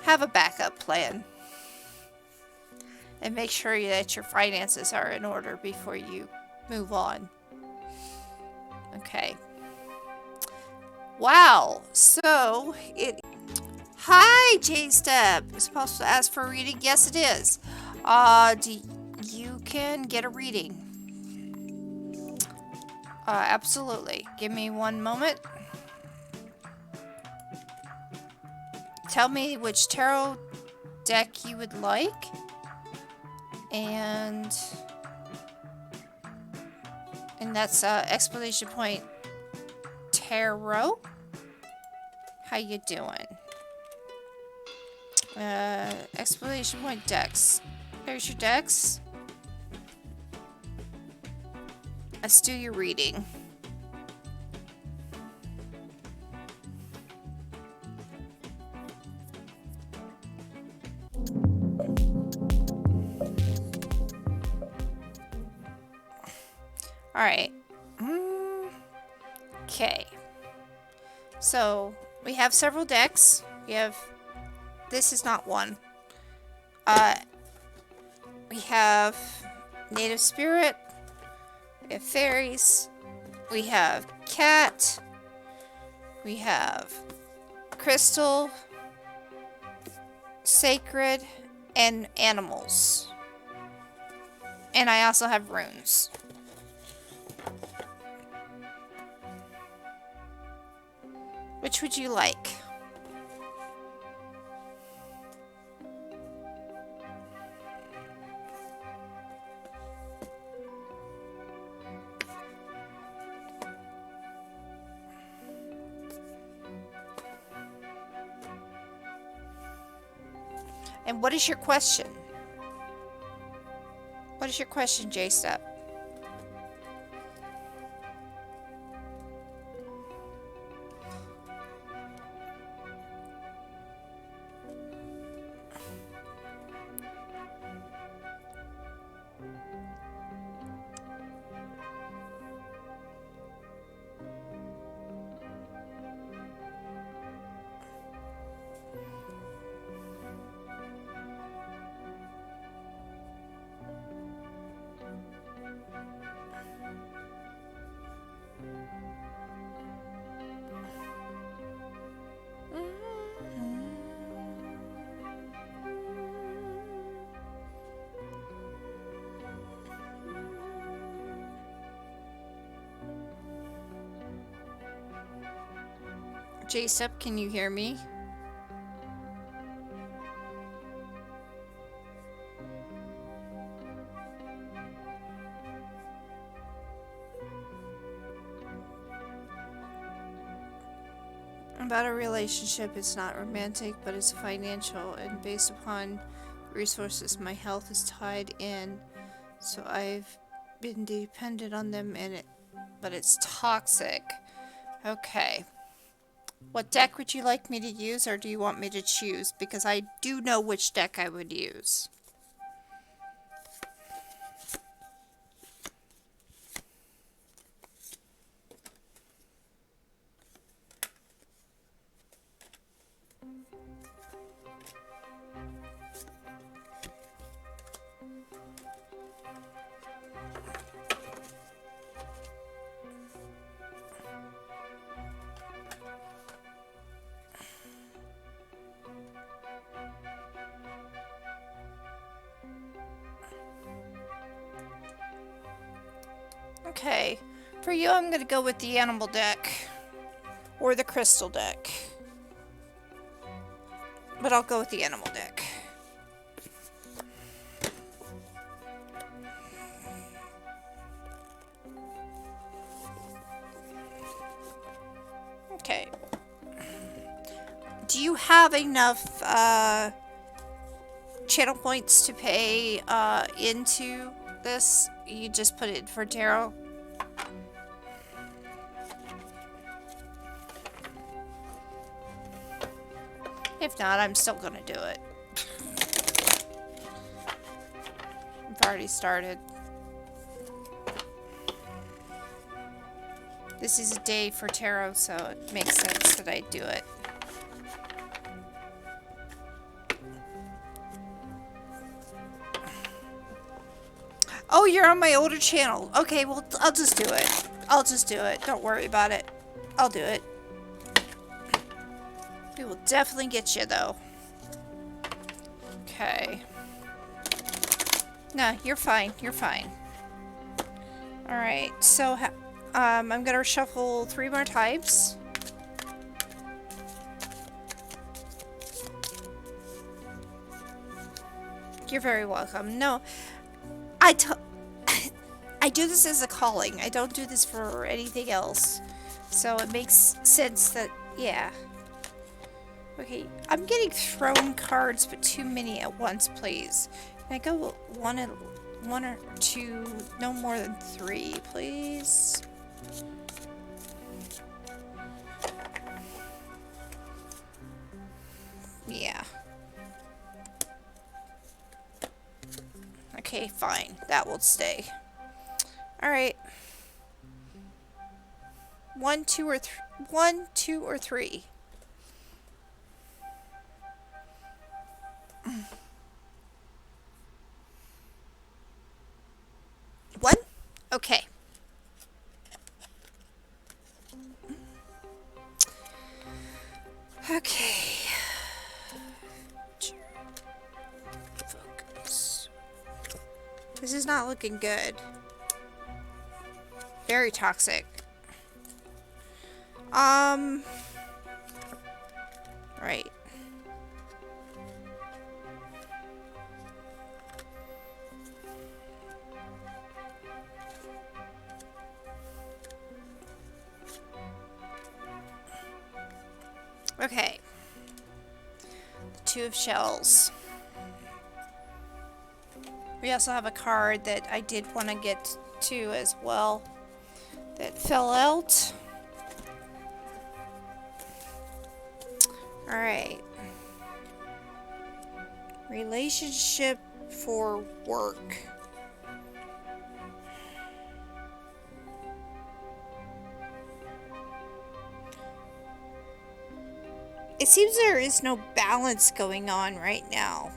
have a backup plan. And make sure that your finances are in order before you move on. Okay. Wow. So, Hi, J-Step. Is it supposed to ask for a reading? Yes, it is. You can get a reading. Absolutely. Give me one moment. Tell me which tarot deck you would like. And that's exclamation point tarot. How you doing? Exclamation point decks. There's your decks. Let's do your reading. Alright. Okay. So, we have several decks. We have... This is not one. We have Native Spirit. We have Fairies. We have Cat. We have Crystal. Sacred. And Animals. And I also have Runes. Which would you like? And what is your question? What is your question, J-Step? J-Step, can you hear me? About a relationship, it's not romantic, but it's financial, and based upon resources, my health is tied in So I've been dependent on them but it's toxic. Okay. What deck would you like me to use, or do you want me to choose? Because I do know which deck I would use. Okay, for you I'm going to go with the animal deck or the crystal deck. But I'll go with the animal deck. Okay. Do you have enough channel points to pay into this? You just put it for tarot? If not, I'm still gonna do it. I've already started. This is a day for tarot, so it makes sense that I do it. Oh, you're on my older channel. Okay, well, I'll just do it. I'll just do it. Don't worry about it. I'll do it. We will definitely get you, though. Okay. No, you're fine. You're fine. Alright, so I'm gonna shuffle 3 more times. You're very welcome. No, I do this as a calling. I don't do this for anything else. So it makes sense that, yeah. Okay, I'm getting thrown cards, but too many at once, please. Can I go one or two, no more than 3, please? Yeah. Okay, fine. That will stay. Alright. 1, 2, or 1, 2, or 3. One? Okay. Okay. Focus. This is not looking good. Very toxic. Right. Okay. The 2 of shells. We also have a card that I did want to get to as well that fell out. Alright. Relationship for work. It seems there is no balance going on right now.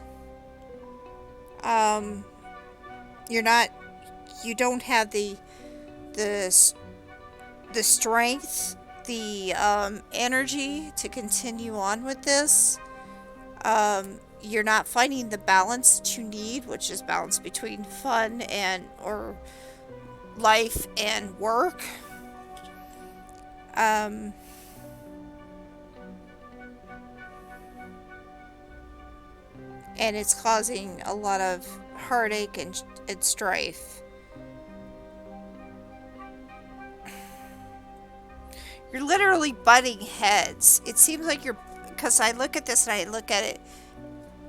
You don't have the strength, the energy to continue on with this. You're not finding the balance that you need, which is balance between fun or life and work. And it's causing a lot of heartache and strife. You're literally butting heads. It seems like because I look at this and I look at it,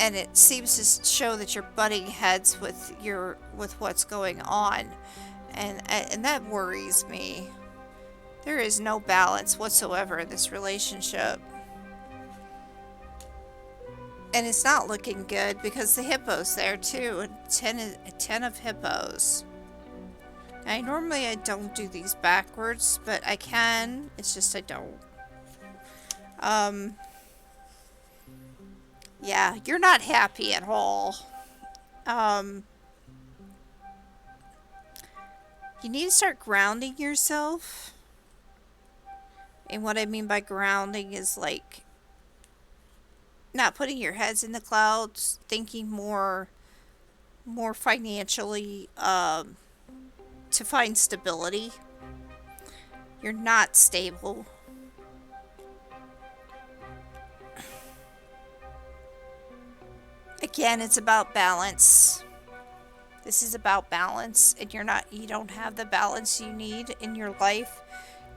and it seems to show that you're butting heads with what's going on, and that worries me. There is no balance whatsoever in this relationship. And it's not looking good because the hippo's there too. 10 of hippos. Normally I don't do these backwards, but I can. It's just I don't. Yeah, you're not happy at all. You need to start grounding yourself. And what I mean by grounding is like not putting your heads in the clouds, thinking more financially to find stability. You're not stable. Again, it's about balance. This is about balance, and you don't have the balance you need in your life.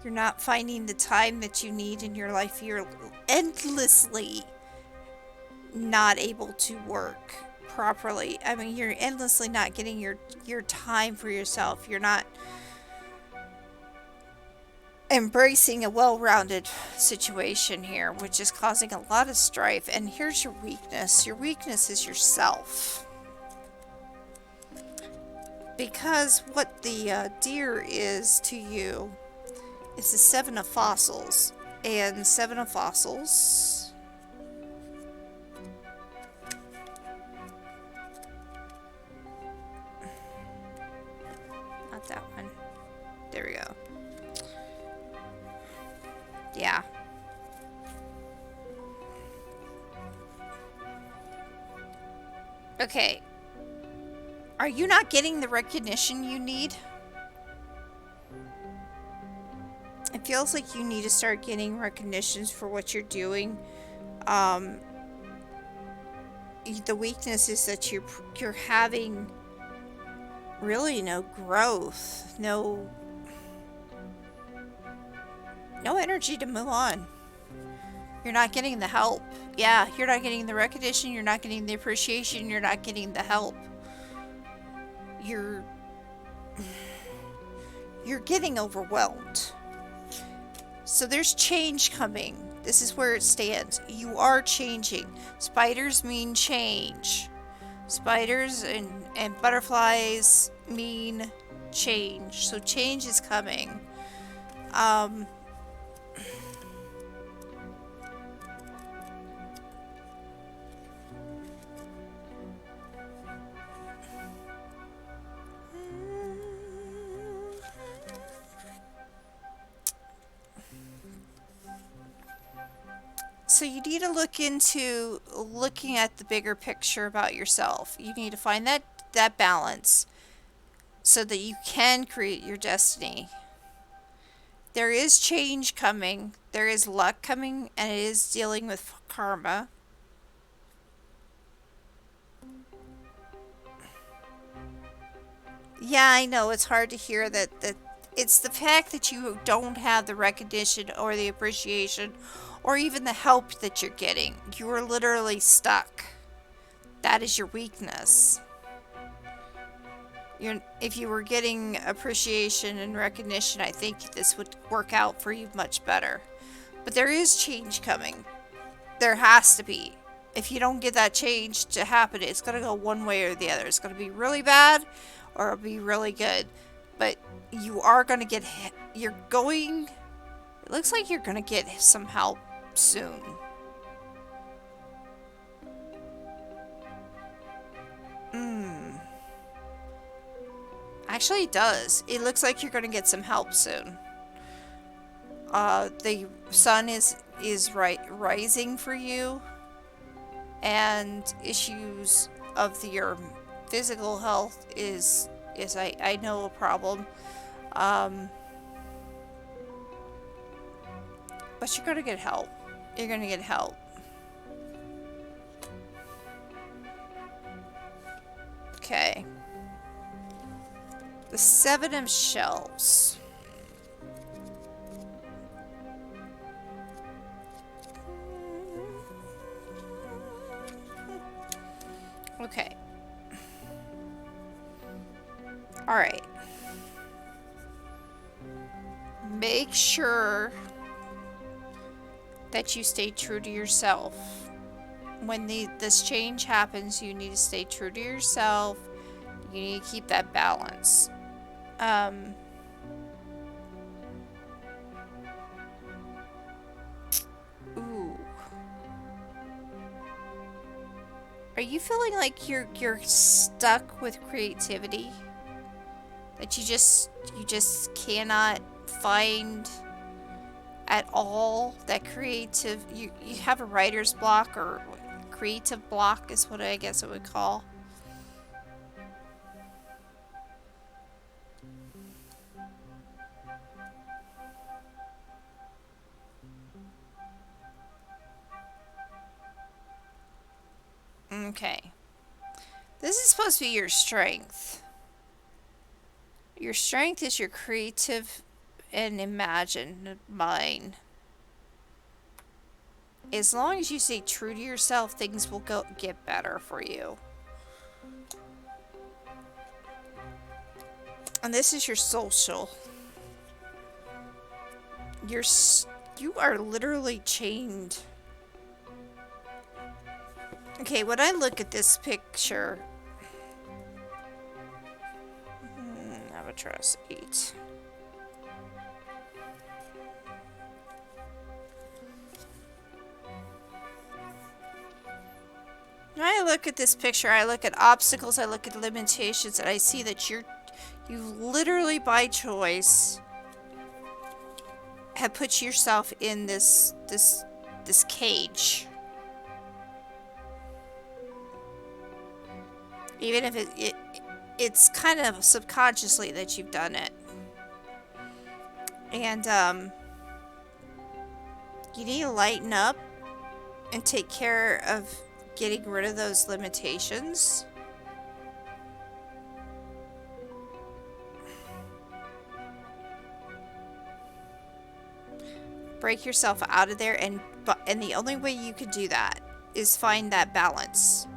You're not finding the time that you need in your life. You're endlessly not able to work properly. I mean, you're endlessly not getting your time for yourself. You're not embracing a well-rounded situation here, which is causing a lot of strife. And here's your weakness. Your weakness is yourself. Because what the deer is to you is the 7 of fossils. And 7 of fossils... Not that one. There we go. Yeah. Okay. Are you not getting the recognition you need? It feels like you need to start getting recognitions for what you're doing. The weakness is that you're having really no growth, no energy to move on. You're not getting the help. Yeah, you're not getting the recognition, you're not getting the appreciation, you're not getting the help. You're getting overwhelmed. So there's change coming. This is where it stands. You are changing. Spiders mean change. Spiders and butterflies mean change. So change is coming. So you need to look into looking at the bigger picture about yourself. You need to find that balance so that you can create your destiny. There is change coming. There is luck coming, and it is dealing with karma. Yeah, I know it's hard to hear that it's the fact that you don't have the recognition or the appreciation or even the help that you're getting. You are literally stuck. That is your weakness. If you were getting appreciation and recognition, I think this would work out for you much better. But there is change coming. There has to be. If you don't get that change to happen, it's going to go one way or the other. It's going to be really bad or it'll be really good. But you are going to get... You're going... It looks like you're going to get some help soon. Actually, it does. It looks like you're going to get some help soon. The sun is rising for you, and issues of your physical health is I know a problem. But you're going to get help. You're going to get help. Okay. The 7 of shells. Alright. Make sure that you stay true to yourself. When this change happens, you need to stay true to yourself. You need to keep that balance. Ooh. Are you feeling like you're stuck with creativity? That you just cannot find at all that creative, you have a writer's block, or creative block is what I guess it would call. Okay. This is supposed to be your strength. Your strength is your creative and imagined mind. As long as you stay true to yourself, things will get better for you. And this is your social. You are literally chained. Okay, when I look at this picture, Albatross 8. When I look at this picture, I look at obstacles, I look at limitations, and I see that you literally by choice have put yourself in this cage. Even if it's kind of subconsciously that you've done it. And you need to lighten up and take care of getting rid of those limitations. Break yourself out of there, and the only way you can do that is find that balance.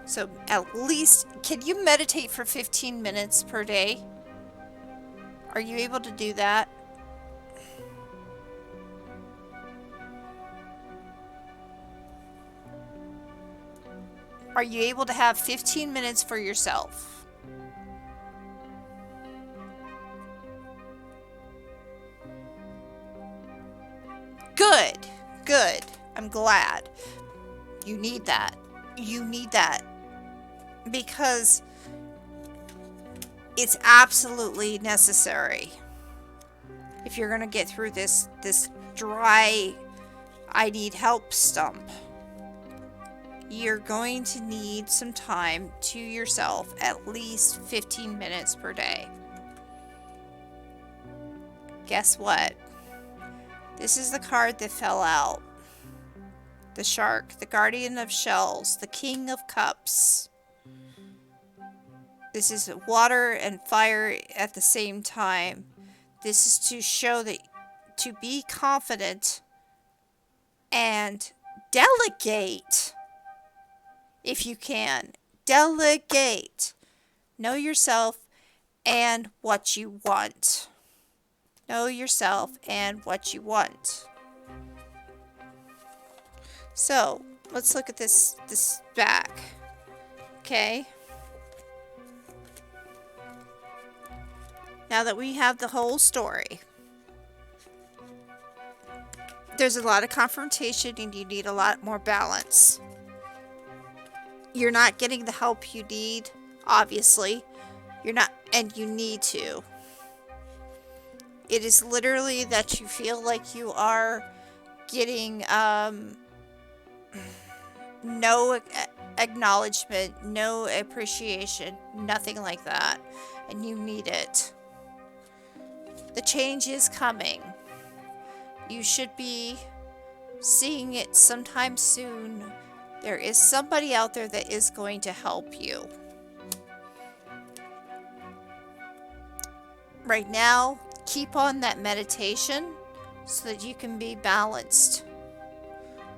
So at least, can you meditate for 15 minutes per day? Are you able to do that? Are you able to have 15 minutes for yourself? Good. Good. I'm glad. You need that. You need that. Because it's absolutely necessary. If you're going to get through this dry, I need help stump. You're going to need some time to yourself, at least 15 minutes per day. Guess what? This is the card that fell out. The Shark, the Guardian of Shells, the King of Cups. This is water and fire at the same time. This is to show that to be confident and delegate. If you can, delegate. Know yourself and what you want. Know yourself and what you want. So, let's look at this back. Okay. Now that we have the whole story, there's a lot of confrontation and you need a lot more balance. You're not getting the help you need, obviously. You're not, and you need to. It is literally that you feel like you are getting no acknowledgement, no appreciation, nothing like that. And you need it. The change is coming. You should be seeing it sometime soon. There is somebody out there that is going to help you. Right now, keep on that meditation so that you can be balanced.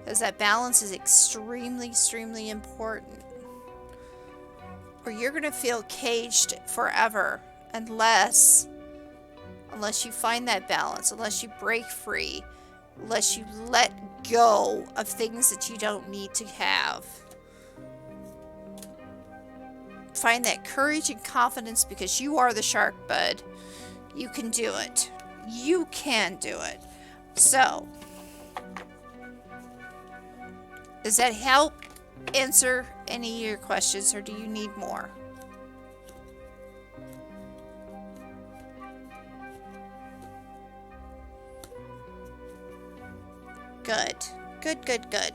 Because that balance is extremely, extremely important. Or you're going to feel caged forever unless you find that balance, unless you break free, unless you let go of things that you don't need to have. Find that courage and confidence, because you are the shark, bud. You can do it. You can do it. So, does that help answer any of your questions, or do you need more? Good. Good, good, good.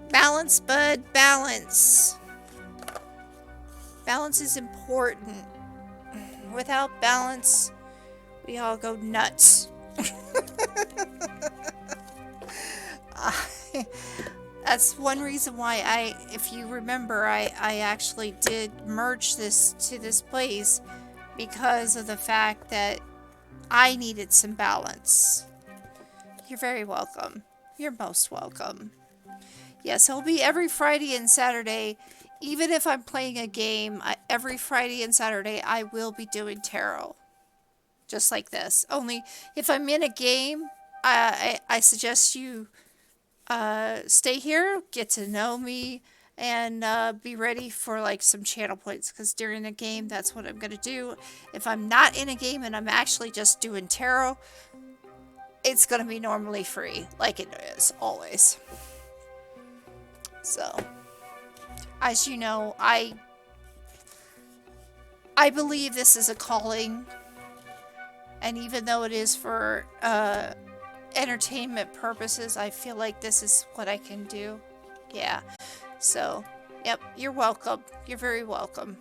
Balance, bud. Balance. Balance is important. Without balance, we all go nuts. That's one reason why if you remember, I actually did merge this to this place, because of the fact that I needed some balance. You're very welcome. You're most welcome. Yes, it'll be every Friday and Saturday. Even if I'm playing a game, every Friday and Saturday I will be doing tarot. Just like this. Only if I'm in a game, I suggest you stay here, get to know me, and be ready for like some channel points, because during a game, that's what I'm going to do. If I'm not in a game and I'm actually just doing tarot, it's going to be normally free, like it is always. So, as you know, I believe this is a calling, and even though it is for entertainment purposes, I feel like this is what I can do. Yeah. So, yep, you're welcome. You're very welcome.